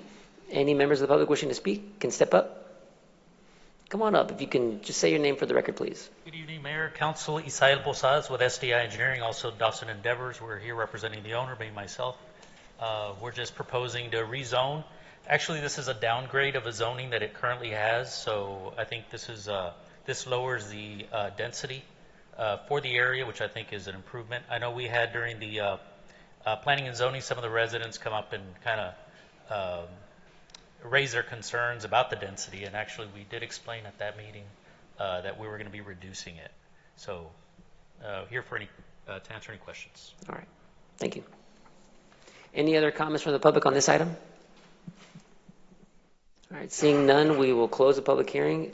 Any members of the public wishing to speak can step up. Come on up. If you can just say your name for the record, please. Good evening, Mayor, Council. Isael Posadas with SDI Engineering, also Dawson Endeavors. We're here representing the owner, being myself. We're just proposing to rezone. Actually, this is a downgrade of a zoning that it currently has, so I think this lowers the density for the area, which I think is an improvement. I know we had during the planning and zoning, some of the residents come up and kind of raise their concerns about the density, and actually we did explain at that meeting that we were going to be reducing it. So here for to answer any questions. All right. Thank you. Any other comments from the public on this item? All right, seeing none, we will close the public hearing.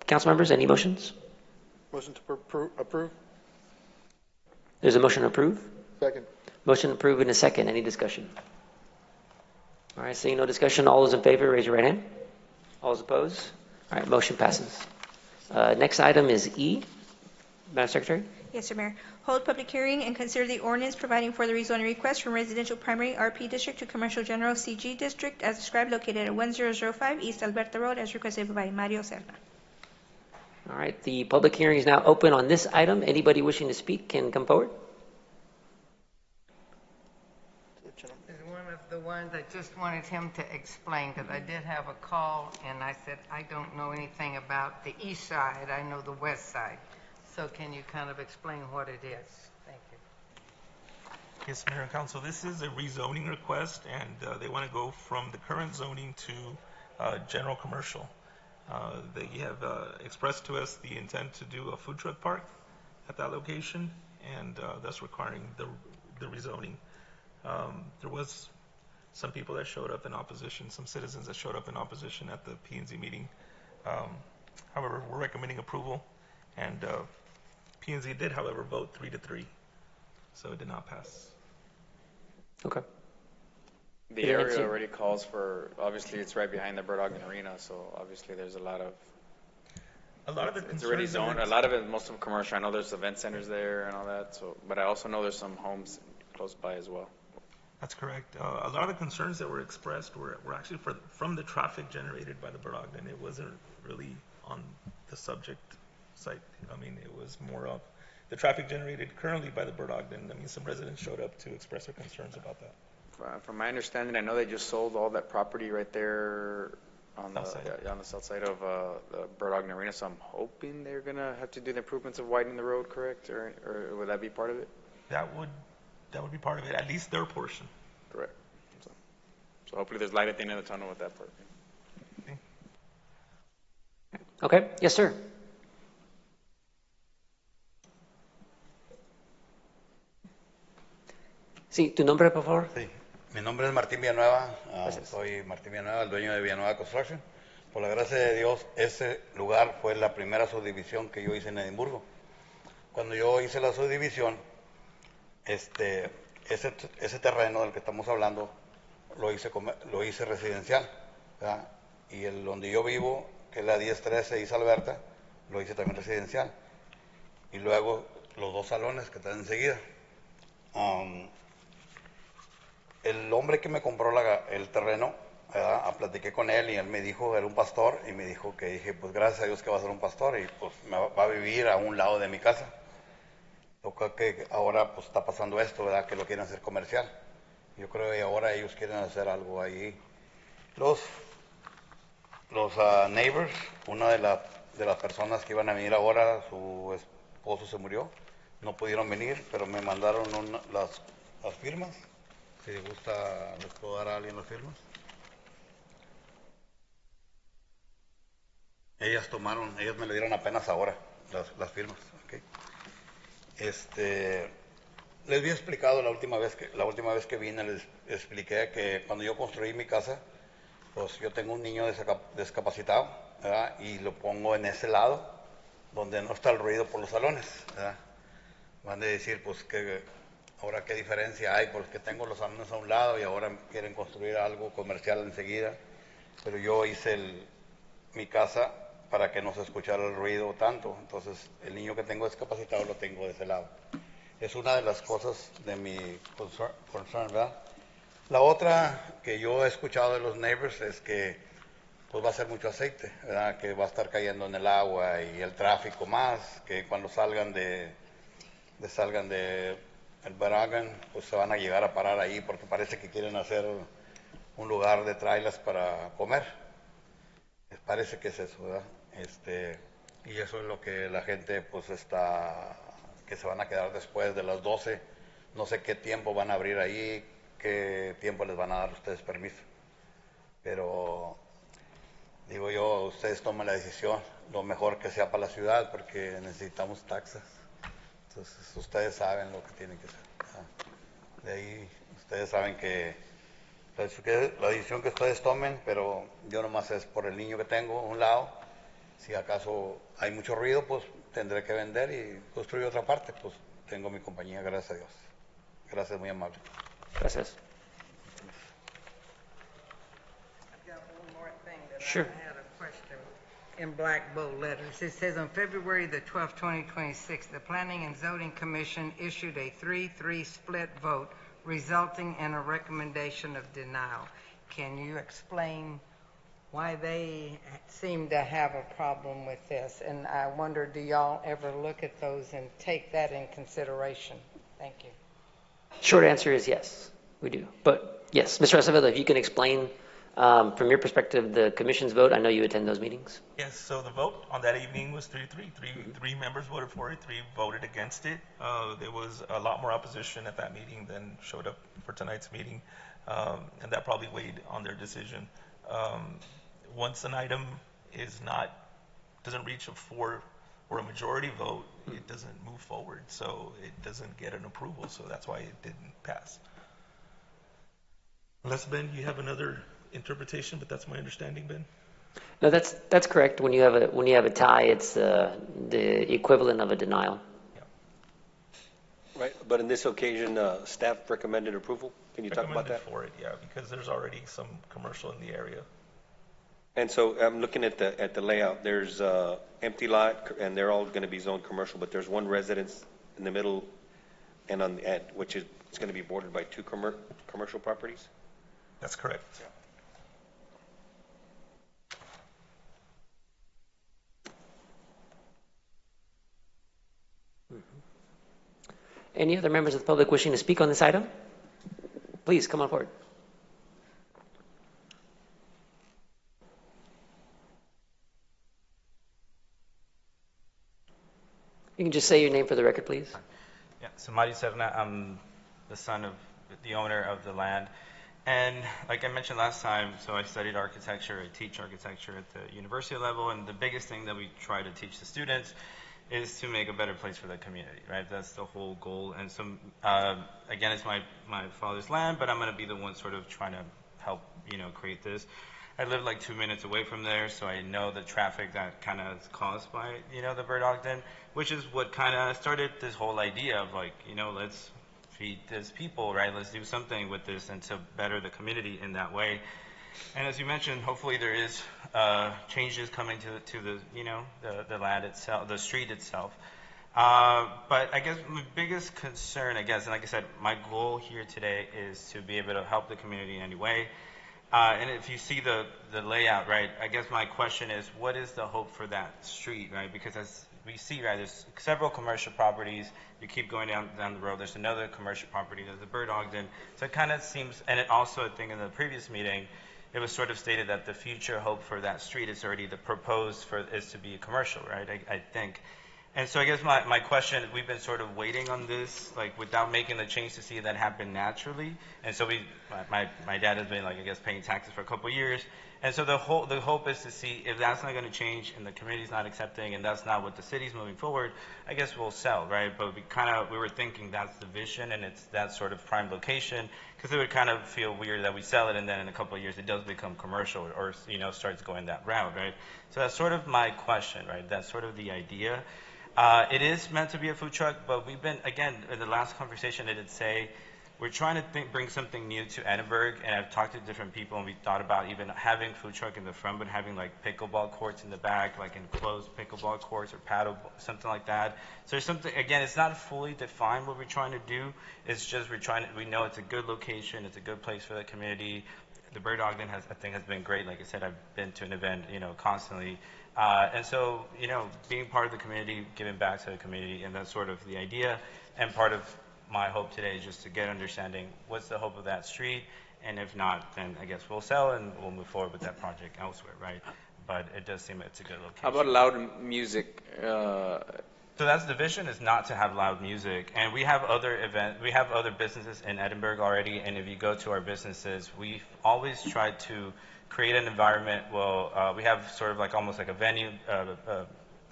Council members, any motions? Motion to approve. There's a motion to approve. Second. Motion approved in a second. Any discussion? All right, seeing no discussion, all those in favor, raise your right hand. All those opposed? All right, motion passes. Next item is E. Madam Secretary? Yes, sir, Mayor. Hold public hearing and consider the ordinance providing for the rezoning request from residential primary RP district to commercial general CG district as described, located at 1005 East Alberta Road, as requested by Mario Serna. All right, the public hearing is now open on this item. Anybody wishing to speak can come forward. Is one of the ones I just wanted him to explain, because I did have a call and I said, I don't know anything about the east side, I know the west side. So can you kind of explain what it is? Thank you. Yes, Mayor and Council, this is a rezoning request, and they want to go from the current zoning to general commercial. They have expressed to us the intent to do a food truck park at that location, and thus requiring the rezoning. There was some people that showed up in opposition, some citizens that showed up in opposition at the P&Z meeting. However, we're recommending approval, and P&Z did, however, vote 3-3, so it did not pass. Okay. The area already calls for, obviously it's right behind the Burdock Arena, so obviously there's a lot of it's already zoned. A lot of it, most of them commercial. I know there's event centers there and all that. So, but I also know there's some homes close by as well. That's correct. A lot of the concerns that were expressed were actually from the traffic generated by the Burdock, and it wasn't really on the subject site. I mean, it was more of the traffic generated currently by the Burdock. And I mean, some residents showed up to express their concerns about that. From my understanding, I know they just sold all that property right there on the south side of the Burdock Arena. So I'm hoping they're gonna have to do the improvements of widening the road, correct? Or would that be part of it? That would be part of it, at least their portion. Correct. So hopefully there's light at the end of the tunnel with that part. Okay. Yes, sir. Sí, tu nombre, por favor. Sí, mi nombre es Martín Villanueva, soy Martín Villanueva, el dueño de Villanueva Construction. Por la gracia de Dios, ese lugar fue la primera subdivisión que yo hice en Edimburgo. Cuando yo hice la subdivisión, ese terreno del que estamos hablando lo hice residencial, ¿verdad? Y el donde yo vivo, que es la 1013 East Alberta, lo hice también residencial. Y luego los dos salones que están enseguida. El hombre que me compró el terreno, platiqué con él y él me dijo, era un pastor, y me dijo que dije, pues gracias a Dios que va a ser un pastor y pues va a vivir a un lado de mi casa. Toca que ahora pues está pasando esto, ¿verdad? Que lo quieren hacer comercial. Yo creo que ahora ellos quieren hacer algo ahí. Los neighbors, una de las personas que iban a venir ahora, su esposo se murió, no pudieron venir, pero me mandaron las firmas. Si les gusta, les puedo dar a alguien las firmas. Ellas me le dieron apenas ahora las firmas. Okay. Les había explicado la última vez que vine, les expliqué que cuando yo construí mi casa, pues yo tengo un niño discapacitado, ¿verdad? Y lo pongo en ese lado donde no está el ruido por los salones, ¿verdad? Van a decir, pues que ahora qué diferencia hay, porque tengo los salones a un lado y ahora quieren construir algo comercial enseguida. Pero yo hice mi casa para que no se escuchara el ruido tanto. Entonces, el niño que tengo discapacitado lo tengo de ese lado. Es una de las cosas de mi concern, ¿verdad? La otra que yo he escuchado de los neighbors es que pues va a ser mucho aceite, ¿verdad? Que va a estar cayendo en el agua y el tráfico más, que cuando salgan de el Baragan, pues se van a llegar a parar ahí porque parece que quieren hacer un lugar de trailers para comer. Parece que es eso, ¿verdad? Y eso es lo que la gente pues que se van a quedar después de las 12. No sé qué tiempo van a abrir ahí, qué tiempo les van a dar a ustedes permiso. Pero digo yo, ustedes toman la decisión, lo mejor que sea para la ciudad, porque necesitamos taxas. Entonces, ustedes saben lo que tienen que hacer. De ahí, ustedes saben que La decisión que ustedes tomen, pero yo nomás es por el niño que tengo a un lado. Si acaso hay mucho ruido, pues tendré que vender y construir otra parte. Pues tengo mi compañía, gracias a Dios. Gracias, muy amable. Gracias. I've got one more thing that Sure. I had a question in black bold letters. It says on February the 12th, 2026, the Planning and Zoning Commission issued a 3-3 split vote resulting in a recommendation of denial. Can you explain why they seem to have a problem with this? And I wonder, do y'all ever look at those and take that in consideration? Thank you. Short answer is yes, we do. But yes, Mr. Acevedo, if you can explain from your perspective the commission's vote. I know you attend those meetings. Yes, so the vote on that evening was 3-3. Three members voted for it, 3 voted against it. There was a lot more opposition at that meeting than showed up for tonight's meeting, and that probably weighed on their decision. Once an item doesn't reach a 4 or a majority vote, it doesn't move forward, so it doesn't get an approval, so that's why it didn't pass. Unless, Ben, you have another interpretation, but that's my understanding, Ben. No, that's correct. When you have a tie, it's the equivalent of a denial. Right, but in this occasion, staff recommended approval. Can you talk about that? For it, yeah, because there's already some commercial in the area. And so I'm looking at the layout. There's empty lot, and they're all going to be zoned commercial, but there's one residence in the middle and on the end, which is it's going to be bordered by 2 commercial properties. That's correct. Yeah. Any other members of the public wishing to speak on this item? Please come on forward. You can just say your name for the record, please. Yeah, so Mari Serna, I'm the son of the owner of the land. And like I mentioned last time, so I studied architecture, I teach architecture at the university level, and the biggest thing that we try to teach the students is to make a better place for the community, right? That's the whole goal. And so, again, it's my father's land, but I'm going to be the one sort of trying to help, create this. I live like 2 minutes away from there, so I know the traffic that kind of is caused by, the bird Ogden, which is what kind of started this whole idea of like, let's feed these people, right? Let's do something with this and to better the community in that way. And as you mentioned, hopefully there is changes coming to the land itself, the street itself. But I guess my biggest concern, and like I said, my goal here today is to be able to help the community in any way. And if you see the layout, right, I guess my question is, what is the hope for that street, right? Because as we see, right, there's several commercial properties. You keep going down the road, there's another commercial property, there's the Bird Ogden. So it kind of seems, and it also, I think in the previous meeting, it was sort of stated that the future hope for that street is already is to be a commercial, right, I think. And so I guess my question, we've been sort of waiting on this, like without making the change to see that happen naturally. And so my dad has been like, I guess, paying taxes for a couple of years. And so the hope is to see if that's not going to change and the community's not accepting and that's not what the city's moving forward, I guess we'll sell, right? But we were thinking that's the vision and it's that sort of prime location because it would kind of feel weird that we sell it and then in a couple of years it does become commercial or, starts going that route, right? So that's sort of my question, right? That's sort of the idea. It is meant to be a food truck, but we've been, again, in the last conversation, I did say, we're trying to bring something new to Edinburg, and I've talked to different people, and we thought about even having food truck in the front, but having like pickleball courts in the back, like enclosed pickleball courts or paddle, something like that. So there's something, again, it's not fully defined what we're trying to do. It's just we know it's a good location, it's a good place for the community. The Bird Ogden has been great. Like I said, I've been to an event, constantly. And so, being part of the community, giving back to the community, and that's sort of the idea. And part of my hope today is just to get understanding what's the hope of that street, and if not, then I guess we'll sell and we'll move forward with that project elsewhere, right? But it does seem it's a good location. How about loud music? So that's the vision, is not to have loud music. And we have other businesses in Edinburg already, and if you go to our businesses, we've always tried to create an environment. Well, we have sort of like almost like a venue,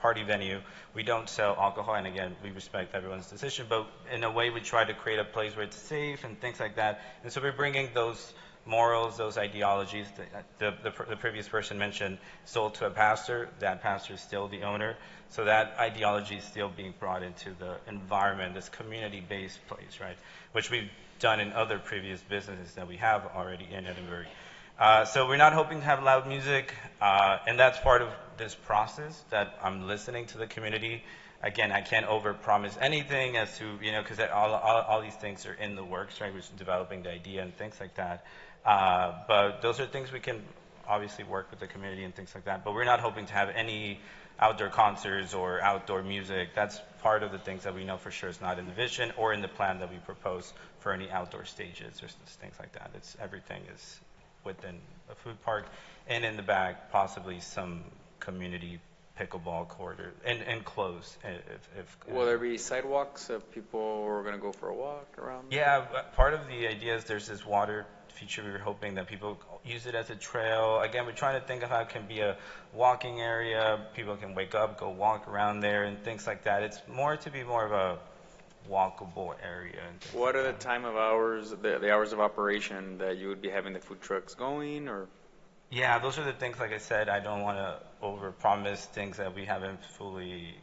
party venue. We don't sell alcohol, and again, we respect everyone's decision, but in a way we try to create a place where it's safe and things like that. And so we're bringing those morals, those ideologies that the previous person mentioned sold to a pastor. That pastor is still the owner. So that ideology is still being brought into the environment, this community-based place, right? Which we've done in other previous businesses that we have already in Edinburg. So we're not hoping to have loud music, and that's part of this process that I'm listening to the community. Again, I can't overpromise anything as to, because all these things are in the works, right? We're developing the idea and things like that. But those are things we can obviously work with the community and things like that. But we're not hoping to have any outdoor concerts or outdoor music. That's part of the things that we know for sure is not in the vision or in the plan that we propose for any outdoor stages or things like that. Everything is within a food park, and in the back, possibly some community pickleball court and close. Will there be sidewalks if people are going to go for a walk around? Yeah, part of the idea is there's this water feature. We were hoping that people use it as a trail. Again, we're trying to think of how it can be a walking area. People can wake up, go walk around there, and things like that. It's more to be more of a walkable area. What are the time of hours, the hours of operation that you would be having the food trucks going, or? Yeah, those are the things, like I said, I don't want to overpromise things that we haven't fully,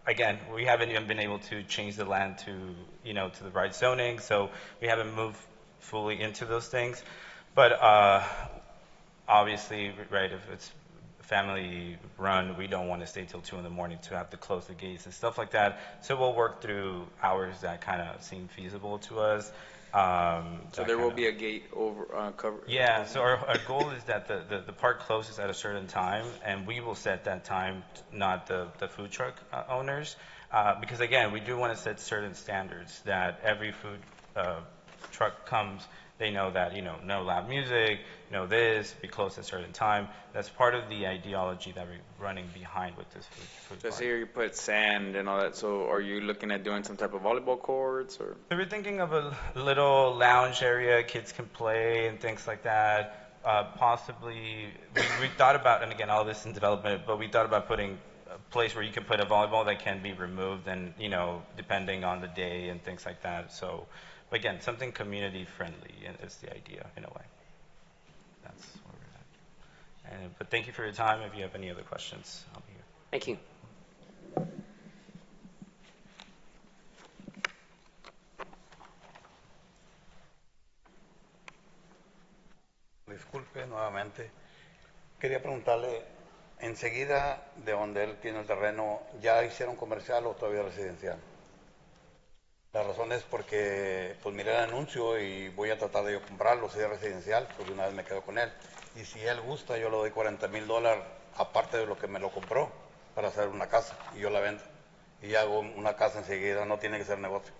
again, we haven't even been able to change the land to the right zoning, so we haven't moved fully into those things. But obviously, right, if it's family run, we don't want to stay till 2 a.m. to have to close the gates and stuff like that. So we'll work through hours that kind of seem feasible to us. So there will be a gate over cover. Yeah. So our goal is that the park closes at a certain time, and we will set that time, not the food truck owners, because again, we do want to set certain standards that every food truck comes. They know that, no loud music, this, be closed at a certain time. That's part of the ideology that we're running behind with this food So park. here you put sand and all that, so are you looking at doing some type of volleyball courts, or? So we're thinking of a little lounge area, kids can play and things like that. Possibly, we thought about, and again, all this in development, but we thought about putting a place where you can put a volleyball that can be removed and, depending on the day and things like that. So, again, something community friendly is the idea in a way. That's where we're at. But thank you for your time. If you have any other questions, I'll be here. Thank you. Disculpe nuevamente. Quería preguntarle, enseguida de donde él tiene el terreno, ¿ya hicieron comercial o todavía residencial? La razón es porque pues miré el anuncio y voy a tratar de yo comprarlo, si es residencial, pues de una vez me quedo con él. Y si él gusta, yo le doy $40,000 aparte de lo que me lo compró para hacer una casa y yo la vendo. Y hago una casa enseguida, no tiene que ser negocio.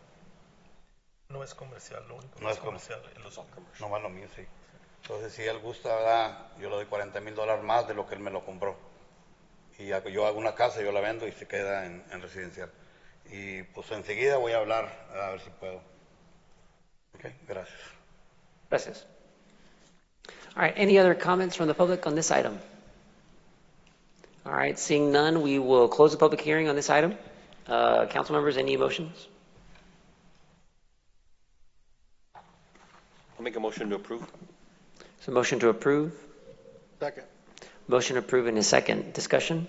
No es comercial, lo único No es comercial en los comerciales. No más lo mío, sí. Entonces, si él gusta, ¿verdad? Yo le doy $40,000 más de lo que él me lo compró. Y yo hago una casa, yo la vendo y se queda en residencial. Y pues enseguida voy a hablar a ver si puedo. Ok, gracias. Gracias. All right, any other comments from the public on this item? All right, seeing none, we will close the public hearing on this item. Council members, any motions? I'll make a motion to approve. So motion to approve. Second. Motion to approve in a second. Discussion?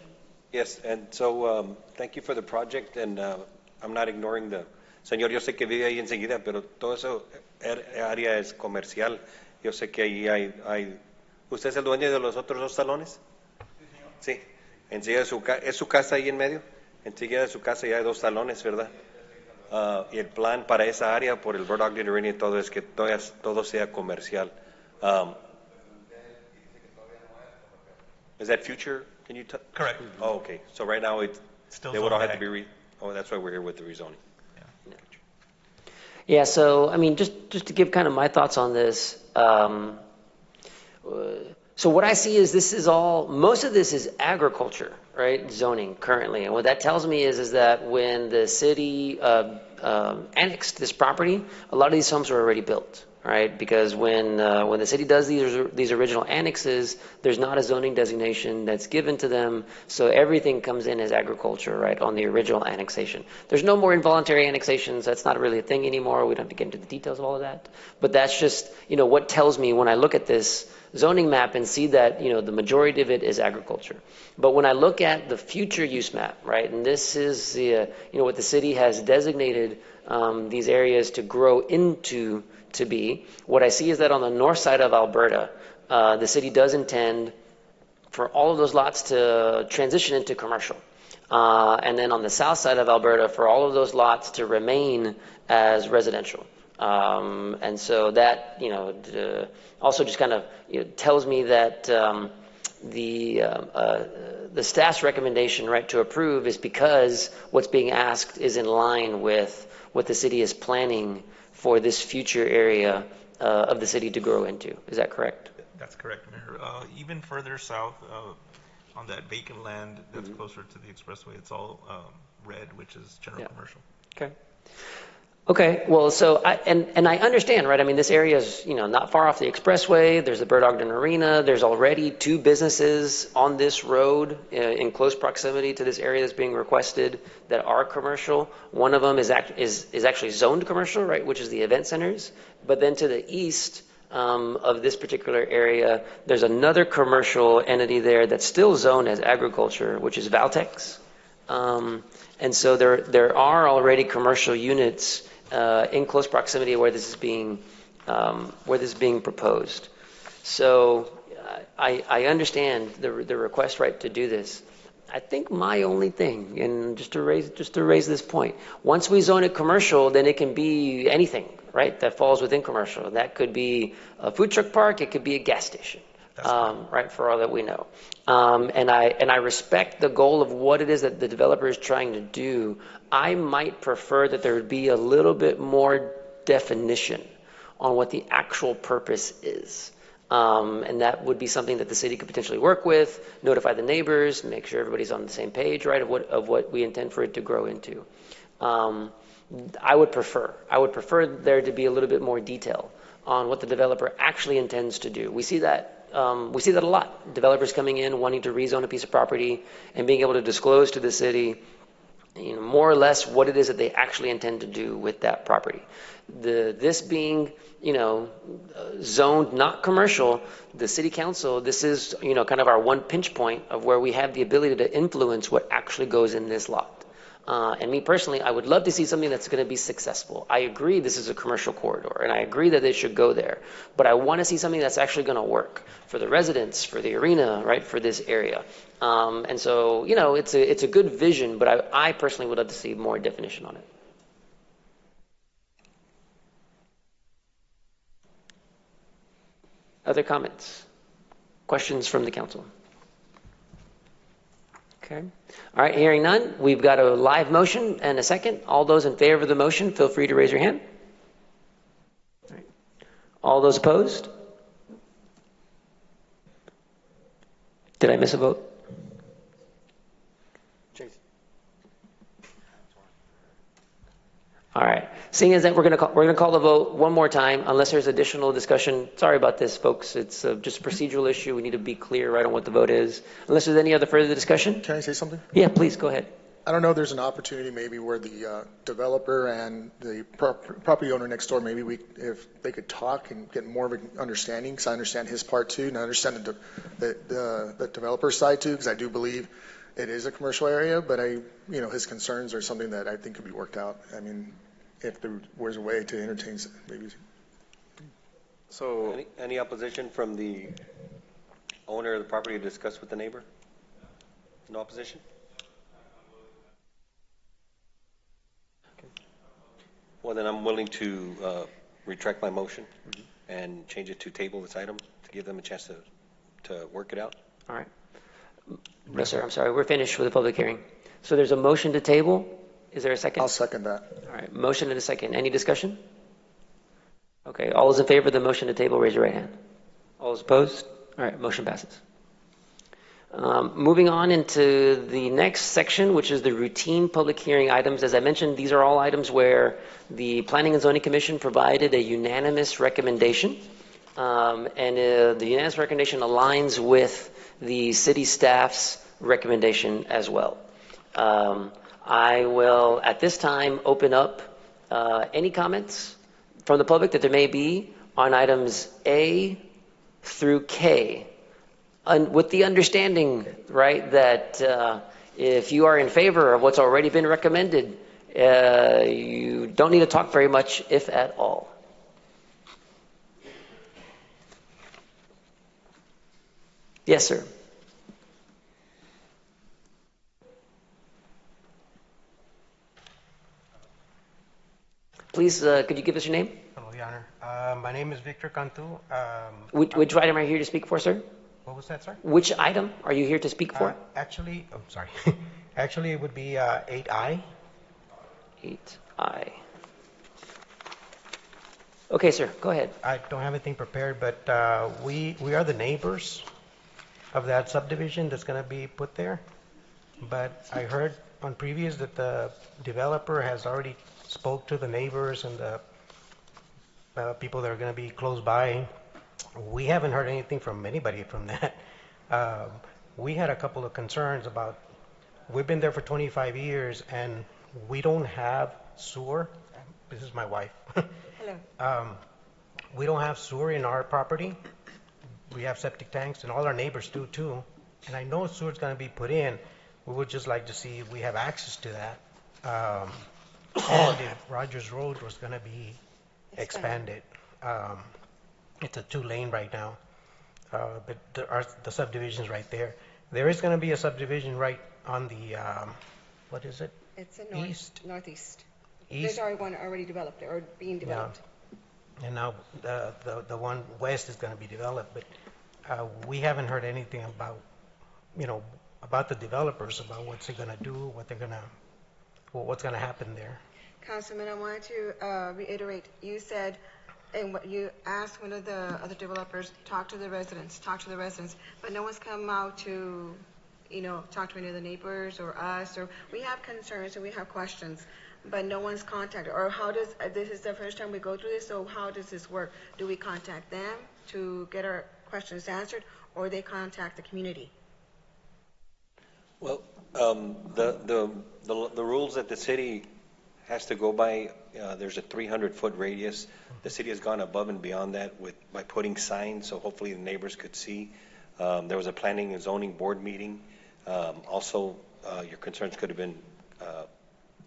Yes, and so thank you for the project, and I'm not ignoring the... Señor, yo sé que vive ahí enseguida, pero todo eso área es comercial. Yo sé que ahí hay... ¿Usted es el dueño de los otros 2 salones? Sí. Enseguida ¿es su casa ahí en medio? Enseguida de su casa ya hay 2 salones, ¿verdad? Y el plan para esa área, por el Burdock Dinner y todo, es que todo sea comercial. Is that future? Can you Correct. Oh, okay. So right now Still they would all zone have to ag. be that's why we're here with the rezoning. Yeah, so, I mean, just to give kind of my thoughts on this, so what I see is most of this is agriculture, right, zoning currently. And what that tells me is that when the city annexed this property, a lot of these homes were already built, right? Because when the city does these original annexes, there's not a zoning designation that's given to them, so everything comes in as agriculture, right, on the original annexation. There's no more involuntary annexations. That's not really a thing anymore. We don't have to get into the details of all of that. But that's just, what tells me when I look at this zoning map and see that, the majority of it is agriculture. But when I look at the future use map, right, and this is the, what the city has designated these areas to grow into to be, what I see is that on the north side of Alberta, the city does intend for all of those lots to transition into commercial. And then on the south side of Alberta, for all of those lots to remain as residential. And so that, also just kind of tells me that the staff's recommendation, right, to approve is because what's being asked is in line with what the city is planning for this future area of the city to grow into. Is that correct? That's correct, Mayor. Even further south, on that vacant land that's closer to the expressway, it's all red, which is general commercial. Okay. Okay, well, so I understand, right? I mean, this area is, not far off the expressway. There's the Bird Ogden Arena. There's already 2 businesses on this road in close proximity to this area that's being requested that are commercial. One of them is actually zoned commercial, right, which is the event centers. But then to the east of this particular area, there's another commercial entity there that's still zoned as agriculture, which is Valtex. And so there are already commercial units in close proximity where this is being proposed. So I understand the request, right, to do this. I think my only thing, and just to raise this point, once we zone it commercial, then it can be anything, right, that falls within commercial. That could be a food truck park. It could be a gas station. Right, for all that we know. And I respect the goal of what it is that the developer is trying to do. I might prefer that there would be a little bit more definition on what the actual purpose is. And that would be something that the city could potentially work with, notify the neighbors, make sure everybody's on the same page, right, of what we intend for it to grow into. I would prefer there to be a little bit more detail on what the developer actually intends to do. We see that a lot. Developers coming in, wanting to rezone a piece of property and being able to disclose to the city, more or less what it is that they actually intend to do with that property. This being, zoned not commercial, the city council, this is, kind of our one pinch point of where we have the ability to influence what actually goes in this lot. And me personally, I would love to see something that's going to be successful. I agree this is a commercial corridor, and I agree that it should go there. But I want to see something that's actually going to work for the residents, for the arena, right, for this area. And so, it's a good vision, but I personally would love to see more definition on it. Other comments? Questions from the council? Okay. All right, hearing none, we've got a live motion and a second. All those in favor of the motion, feel free to raise your hand. All right. All those opposed? Did I miss a vote? All right. Seeing as that we're going to call the vote one more time, unless there's additional discussion. Sorry about this, folks. It's just a procedural issue. We need to be clear right on what the vote is. Unless there's any other further discussion. Can I say something? Yeah, please go ahead. I don't know. There's an opportunity maybe where the developer and the property owner next door, maybe if they could talk and get more of an understanding, because I understand his part too, and I understand the developer's side too, because I do believe it is a commercial area, but his concerns are something that I think could be worked out. I mean, if there was a way to entertain maybe. So any opposition from the owner of the property to discuss with the neighbor? No opposition? Okay. Well, then I'm willing to retract my motion and change it to table this item to give them a chance to work it out. All right. No, sir, I'm sorry. We're finished with the public hearing. So there's a motion to table. Is there a second? I'll second that. All right. Motion and a second. Any discussion? Okay. All those in favor of the motion to table, raise your right hand. All those opposed? All right. Motion passes. Moving on into the next section, which is the routine public hearing items. As I mentioned, these are all items where the Planning and Zoning Commission provided a unanimous recommendation. The unanimous recommendation aligns with the city staff's recommendation as well. I will, at this time, open up any comments from the public that there may be on items A through K. With the understanding, right, that if you are in favor of what's already been recommended, you don't need to talk very much, if at all. Yes, sir. Please, could you give us your name? Hello, Your Honor. My name is Victor Cantu. Which item are you here to speak for, sir? What was that, sir? Which item are you here to speak for? Actually, I'm sorry. Actually, it would be 8I. 8I. Okay, sir, go ahead. I don't have anything prepared, but we are the neighbors of that subdivision that's going to be put there. But I heard on previous that the developer has already spoke to the neighbors and the people that are going to be close by. We haven't heard anything from anybody from that. We had a couple of concerns about, we've been there for 25 years and we don't have sewer. This is my wife. Hello. We don't have sewer in our property. We have septic tanks and all our neighbors do too. And I know sewer's going to be put in. We would just like to see if we have access to that. And if Rogers Road was going to be expanded. It's a 2-lane right now, but the subdivision's right there. There is going to be a subdivision right on the, what is it? It's a northeast. East. There's already one already developed or being developed. Yeah. And now the one west is going to be developed, but we haven't heard anything about, about the developers, about what's they going to do, what's going to happen there. Councilman, I wanted to reiterate, you said, and what you asked one of the other developers, talk to the residents, but no one's come out to, talk to any of the neighbors or us, or we have concerns and we have questions, but no one's contacted. Or how does, this is the first time we go through this, so how does this work? Do we contact them to get our questions answered, or they contact the community? Well, the rules that the city has to go by, there's a 300-foot radius. The city has gone above and beyond that by putting signs, so hopefully the neighbors could see. There was a planning and zoning board meeting. Also, your concerns could have been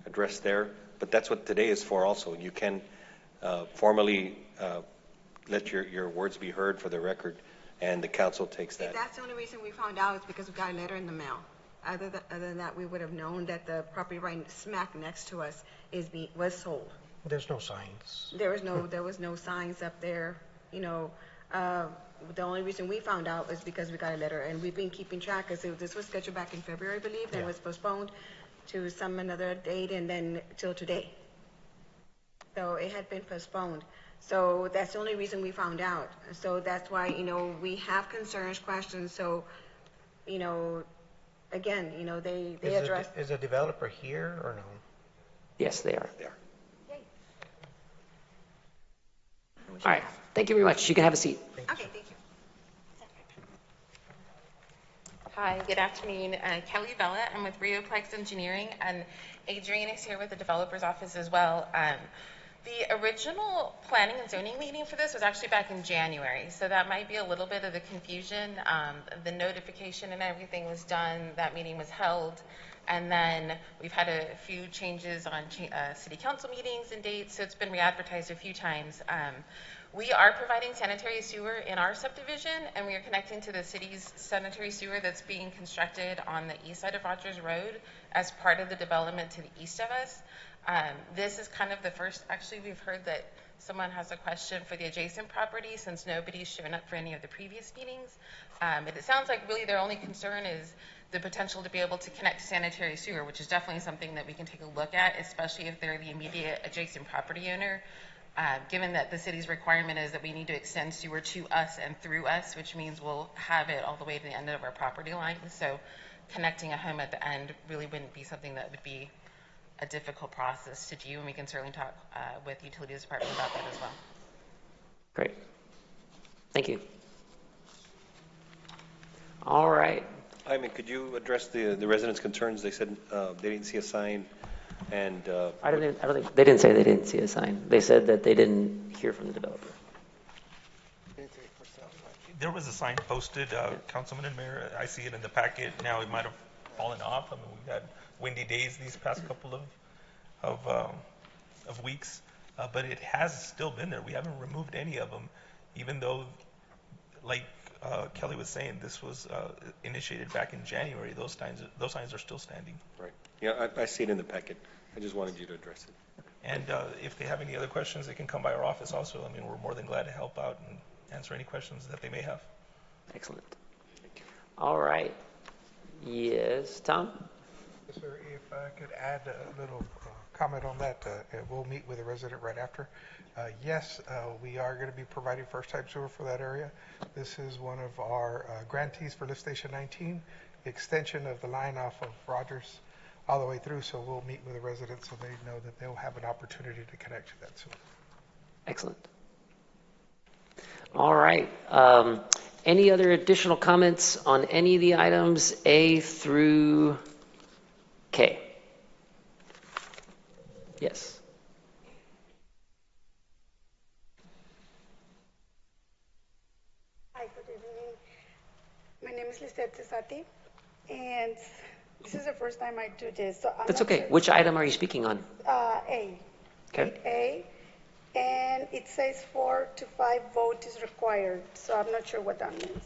addressed there, but that's what today is for also. You can formally let your words be heard for the record, and the council takes that. If that's the only reason we found out is because we got a letter in the mail. Other than that, we would have known that the property right smack next to us was sold. There's no signs. There was no signs up there. The only reason we found out was because we got a letter, and we've been keeping track. Because this was scheduled back in February, I believe, and it was postponed to another date, and then till today. So it had been postponed. So that's the only reason we found out. So that's why we have concerns, questions. So again, they address. Is the developer here or no? Yes, they are. All right. Thank you very much. You can have a seat. Okay, thank you. Hi, good afternoon. Kelly Bella. I'm with Rioplex Engineering, and Adrian is here with the developer's office as well. The original planning and zoning meeting for this was actually back in January, so that might be a little bit of the confusion. The notification and everything was done, that meeting was held, and then we've had a few changes on city council meetings and dates, so it's been re-advertised a few times. We are providing sanitary sewer in our subdivision, and we are connecting to the city's sanitary sewer that's being constructed on the east side of Rogers Road as part of the development to the east of us. This is kind of the first, actually we've heard that someone has a question for the adjacent property since nobody's shown up for any of the previous meetings. But it sounds like really their only concern is the potential to be able to connect to sanitary sewer, which is definitely something that we can take a look at, especially if they're the immediate adjacent property owner. given that the city's requirement is that we need to extend sewer to us and through us, which means we'll have it all the way to the end of our property line. So connecting a home at the end really wouldn't be something that would be a difficult process to do, and we can certainly talk with Utilities Department about that as well. Great. Thank you. All right. Jaime, could you address the residents' concerns? They said they didn't see a sign, and I don't think they didn't say they didn't see a sign. They said that they didn't hear from the developer. There was a sign posted, Councilman and Mayor. I see it in the packet. Now it might have fallen off. I mean, we've had windy days these past couple of weeks, but it has still been there. We haven't removed any of them, even though, like Kelly was saying, this was initiated back in January. Those signs are still standing. Right. Yeah, I see it in the packet. I just wanted you to address it. And if they have any other questions, they can come by our office also. I mean, we're more than glad to help out and answer any questions that they may have. Excellent. All right. Yes, Tom? Yes, sir. If I could add a little comment on that, we'll meet with a resident right after. Yes, we are going to be providing first-type sewer for that area. This is one of our grantees for Lift Station 19, extension of the line off of Rogers all the way through, so we'll meet with the residents so they know that they'll have an opportunity to connect to that sewer. Excellent. All right. Any other additional comments on any of the items A through K? Yes. Hi, good evening. My name is Lisette Cesati, and this is the first time I do this. So That's okay. Sure. Which item are you speaking on? A. Okay. 8A, and it says 4 to 5 vote is required, so I'm not sure what that means.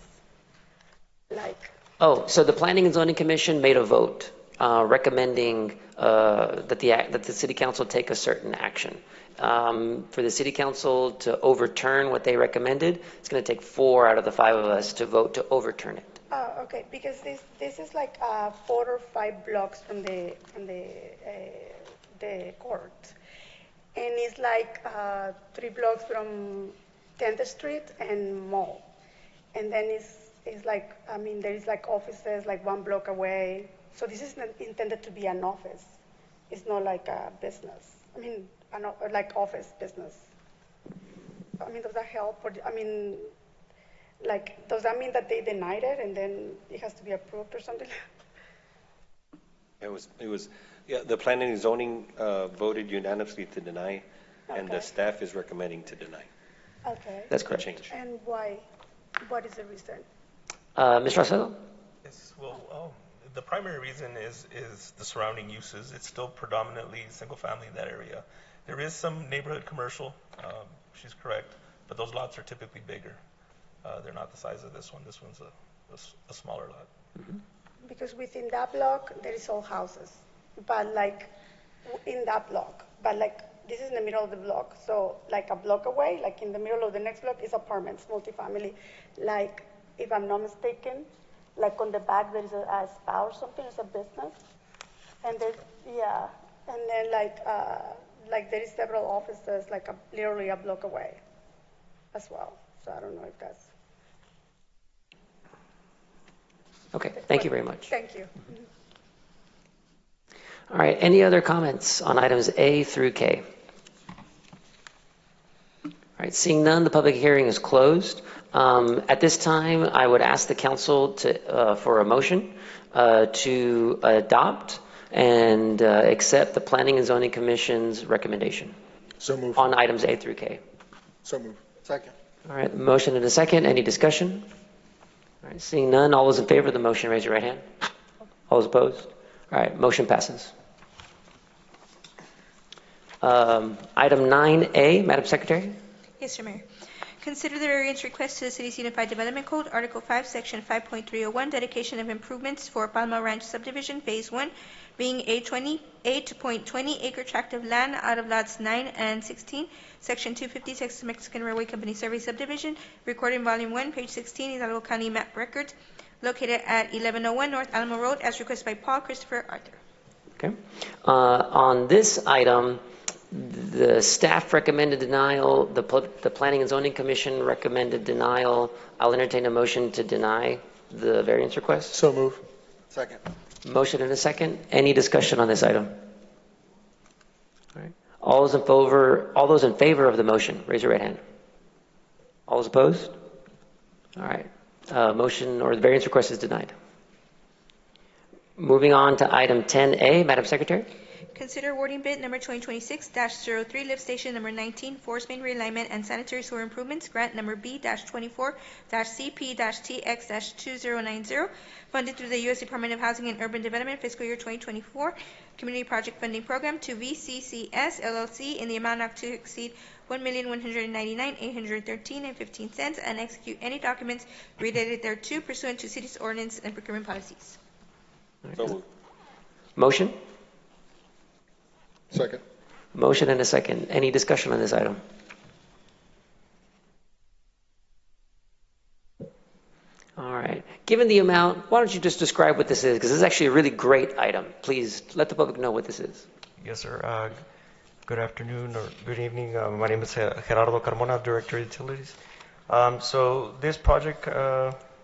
Oh, so the Planning and Zoning Commission made a vote recommending that the City Council take a certain action. For the City Council to overturn what they recommended, it's going to take 4 out of the 5 of us to vote to overturn it. Oh, okay, because this is like 4 or 5 blocks from the court, and it's like 3 blocks from 10th Street and Mall, and then it's like, I mean, there is like offices like 1 block away. So this is not intended to be an office. It's not like a business. I mean, like office business. I mean, does that help? Or, I mean, like, does that mean that they denied it and then it has to be approved or something? It was, yeah, the planning and zoning voted unanimously to deny, and the staff is recommending to deny. Okay. That's correct. Change. And why? What is the reason? Mr. Arcedo? Yes, well, the primary reason is the surrounding uses. It's still predominantly single family in that area. There is some neighborhood commercial, she's correct, but those lots are typically bigger. They're not the size of this one. This one's a smaller lot. Mm-hmm. Because within that block, there is all houses, but like in that block, but like this is in the middle of the block. So like a block away, like in the middle of the next block is apartments, multifamily. Like, if I'm not mistaken, like on the back there is a spa or something, it's a business. And there's, yeah, and then like there is several offices like literally a block away as well. So I don't know if that's. Okay, thank you very much. Thank you. All right, any other comments on items A through K? All right, seeing none, the public hearing is closed. At this time, I would ask the council for a motion to adopt and accept the Planning and Zoning Commission's recommendation. So moved. On items A through K. So moved. Second. All right, motion and a second. Any discussion? All right, seeing none, all those in favor of the motion, raise your right hand. All those opposed? All right, motion passes. Item 9A, Madam Secretary. Yes, Sir Mayor. Consider the variance request to the City's Unified Development Code, Article 5, Section 5.301, dedication of improvements for Palma Ranch Subdivision, Phase 1, being a 28.20 acre tract of land out of lots 9 and 16, Section 256 Mexican Railway Company Survey Subdivision, recorded in Volume 1, page 16, Hidalgo County Map Records, located at 1101 North Alamo Road, as requested by Paul Christopher Arthur. Okay. On this item, The staff recommended denial, the Planning and Zoning Commission recommended denial. I'll entertain a motion to deny the variance request. So move. Second. Motion and a second. Any discussion on this item? All right. All those in favor of the motion, raise your right hand. All those opposed? All right. Motion or the variance request is denied. Moving on to item 10A, Madam Secretary. Consider awarding bid number 2026-03, lift station number 19, force main realignment and sanitary sewer improvements, grant number B-24-CP-TX-2090, funded through the U.S. Department of Housing and Urban Development fiscal year 2024 Community Project Funding Program to VCCS LLC in the amount not to exceed $1,199,813.15 and execute any documents related thereto pursuant to city's ordinance and procurement policies. So moved. Motion? Second. Motion and a second. Any discussion on this item? All right. Given the amount, why don't you just describe what this is? Because this is actually a really great item. Please let the public know what this is. Yes, sir. Good afternoon or good evening. My name is Gerardo Carmona, Director of Utilities. So this project,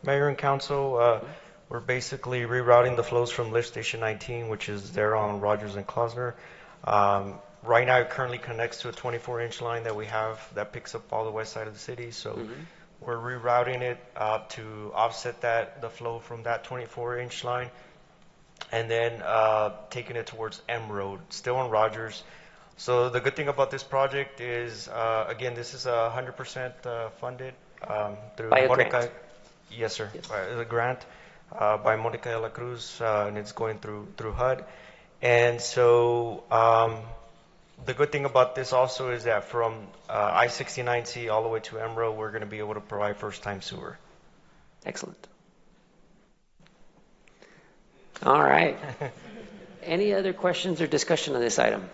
Mayor and Council, we're basically rerouting the flows from lift station 19, which is there on Rogers and Klosner. Right now, it currently connects to a 24-inch line that we have that picks up all the west side of the city. So we're rerouting it to offset the flow from that 24-inch line, and then taking it towards M Road, still on Rogers. So the good thing about this project is, again, this is 100% funded through by a Monica. Grant. Yes, sir. Yes. By the grant by Monica de la Cruz, and it's going through HUD. And so the good thing about this also is that from I-69C all the way to Emerald, we're going to be able to provide first-time sewer. Excellent. All right. Any other questions or discussion on this item?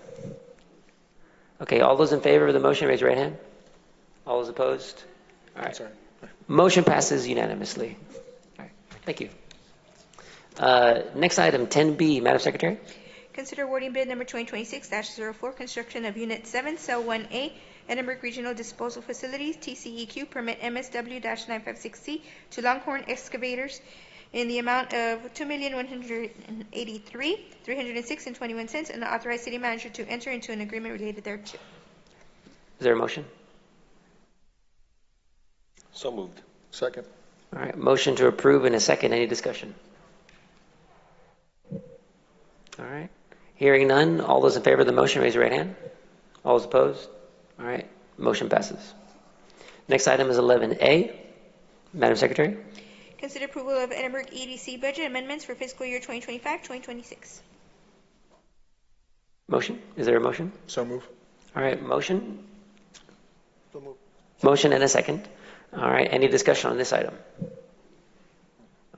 Okay, all those in favor of the motion, raise your right hand. All those opposed? All right. Sorry. Motion passes unanimously. All right. Thank you. Next item, 10B, Madam Secretary. Consider awarding bid number 2026-04, construction of Unit 7, Cell 1A, Edinburg Regional Disposal Facilities, TCEQ, permit MSW-956C to Longhorn Excavators in the amount of $2,183,306.21 and authorize city manager to enter into an agreement related thereto. Is there a motion? So moved. Second. All right, motion to approve in a second. Any discussion? All right. Hearing none, all those in favor of the motion, raise your right hand. All those opposed? All right, motion passes. Next item is 11A. Madam Secretary. Consider approval of Edinburg EDC budget amendments for fiscal year 2025-2026. Motion? Is there a motion? So move. All right, motion? So move. Motion and a second. All right, any discussion on this item?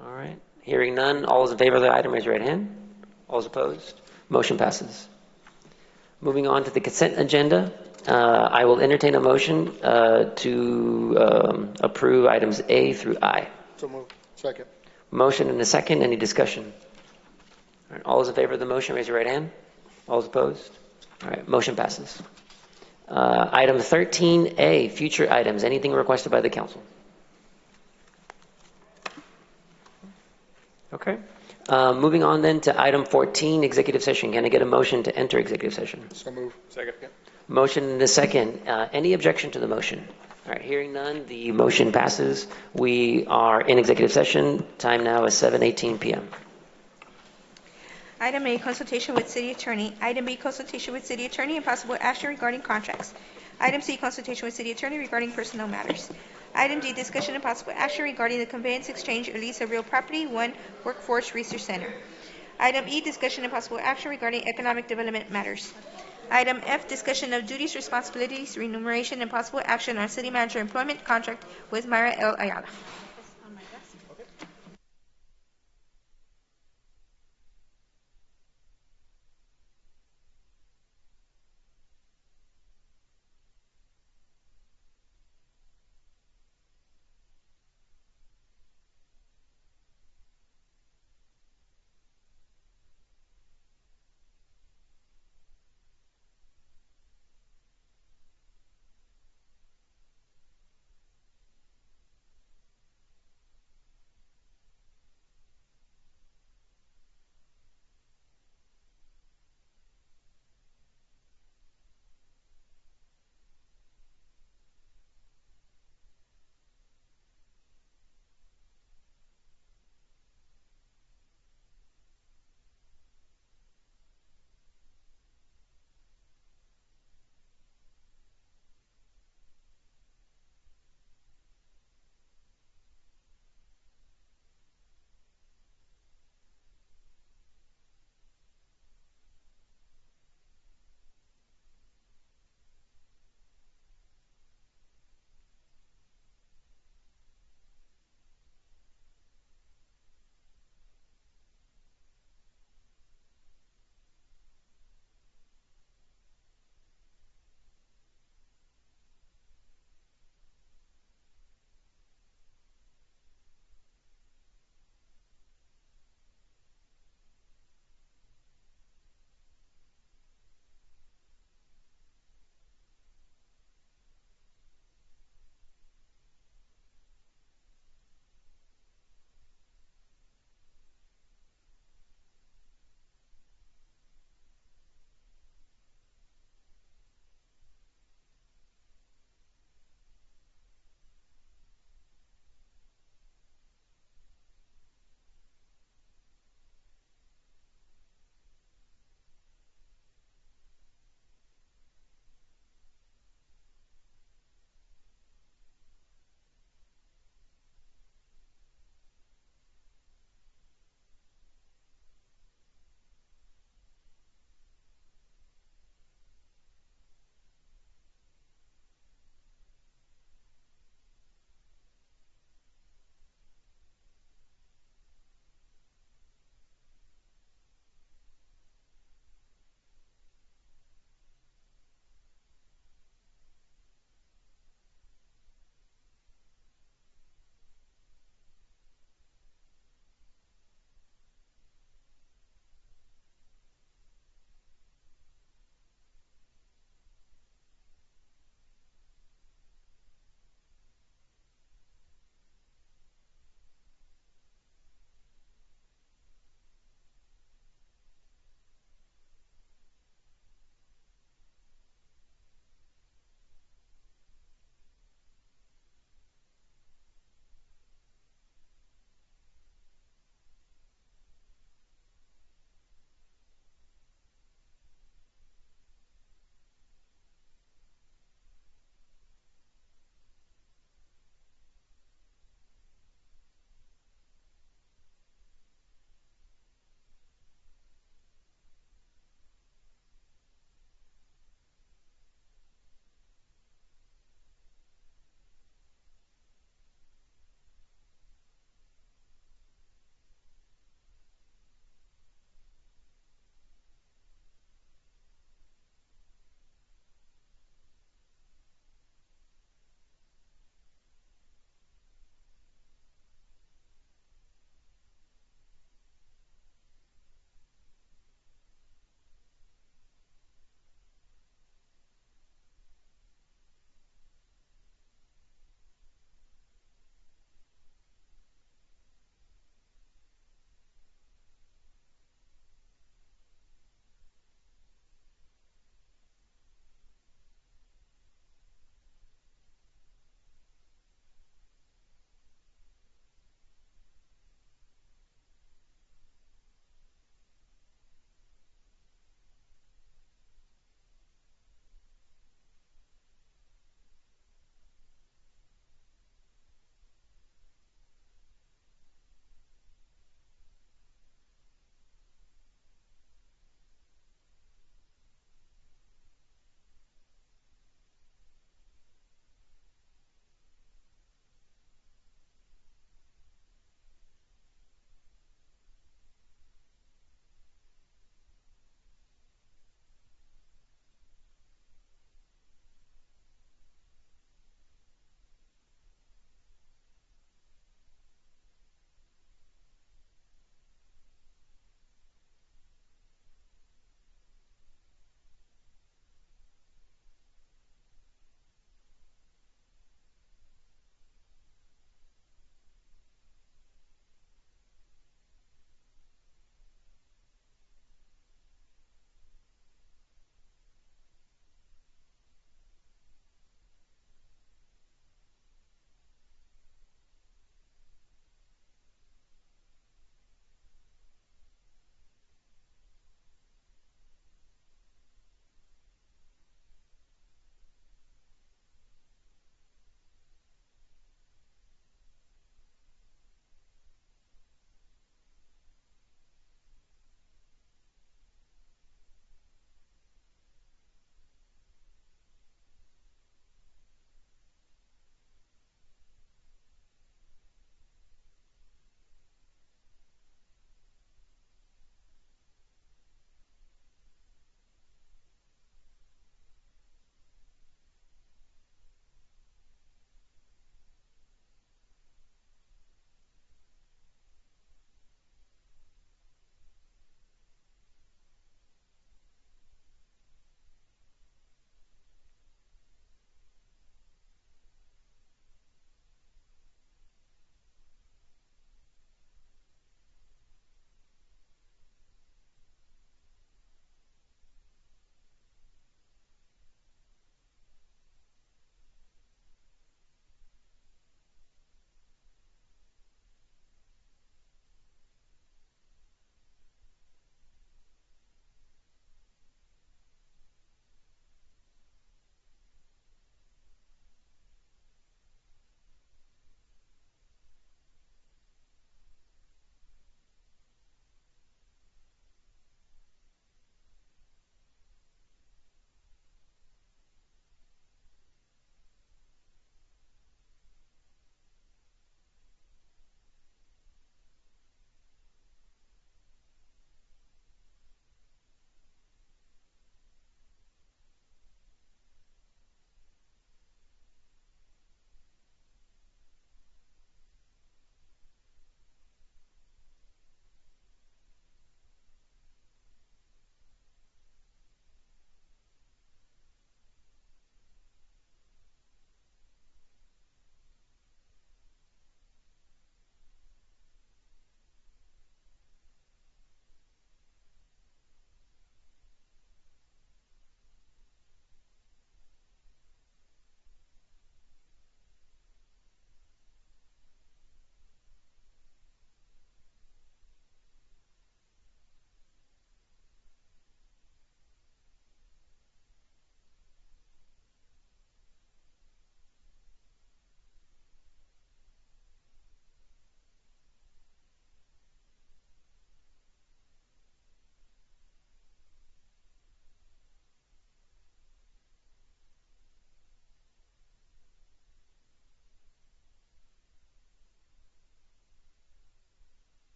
All right, hearing none, all those in favor of the item, raise your right hand. All those opposed? Motion passes. Moving on to the consent agenda, I will entertain a motion to approve items A through I. So move. Second. Motion and a second. Any discussion? All right, all those in favor of the motion, raise your right hand. All those opposed? All right, motion passes. Item 13A, future items. Anything requested by the council? Okay. Moving on then to item 14, executive session. Can I get a motion to enter executive session? So move. Second. Motion and a second. Any objection to the motion? All right, hearing none, the motion passes. We are in executive session. Time now is 7:18 p.m. Item A, consultation with city attorney. Item B, consultation with city attorney and possible action regarding contracts. Item C, consultation with city attorney regarding personnel matters. Item D, discussion and possible action regarding the conveyance, exchange, or lease of real property, 1 Workforce Research Center. Item E, discussion and possible action regarding economic development matters. Item F, discussion of duties, responsibilities, remuneration, and possible action on city manager employment contract with Myra L. Ayala.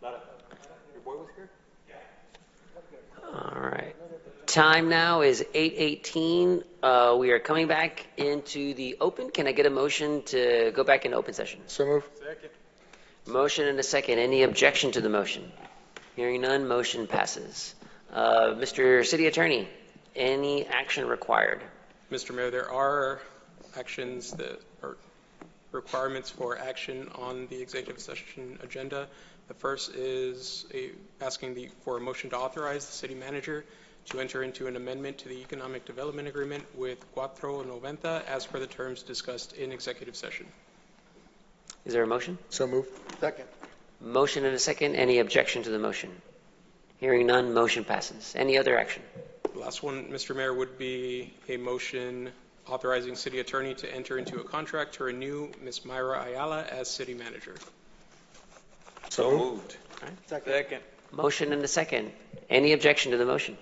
Lara, your boy was here? All right. Time now is 8:18. We are coming back into the open. Can I get a motion to go back into open session? So move. Second. Motion and a second. Any objection to the motion? Hearing none, motion passes. Mr. City Attorney, any action required? Mr. Mayor, there are actions that are requirements for action on the executive session agenda. The first is asking for a motion to authorize the city manager to enter into an amendment to the economic development agreement with Cuatro Noventa as per the terms discussed in executive session. Is there a motion? So move. Second. Motion and a second. Any objection to the motion? Hearing none, motion passes. Any other action? The last one, Mr. Mayor, would be a motion authorizing city attorney to enter into a contract to renew Ms. Myra Ayala as city manager. So moved. Second. Motion and a second. Any objection to the motion?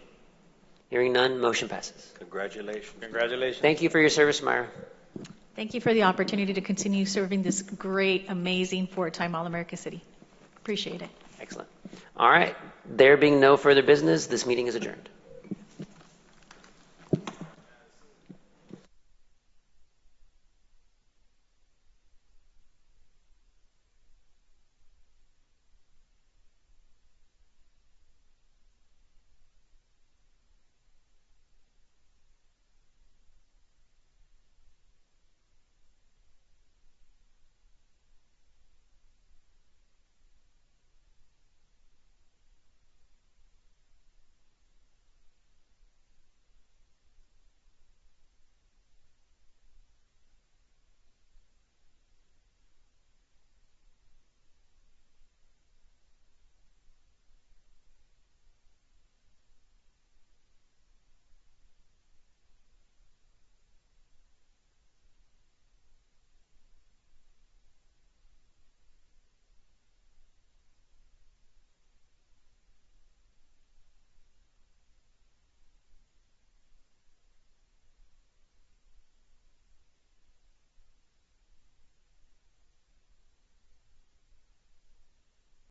Hearing none, motion passes. Congratulations. Congratulations. Thank you for your service, Myra. Thank you for the opportunity to continue serving this great, amazing four-time All-America city. Appreciate it. Excellent. All right. There being no further business, this meeting is adjourned.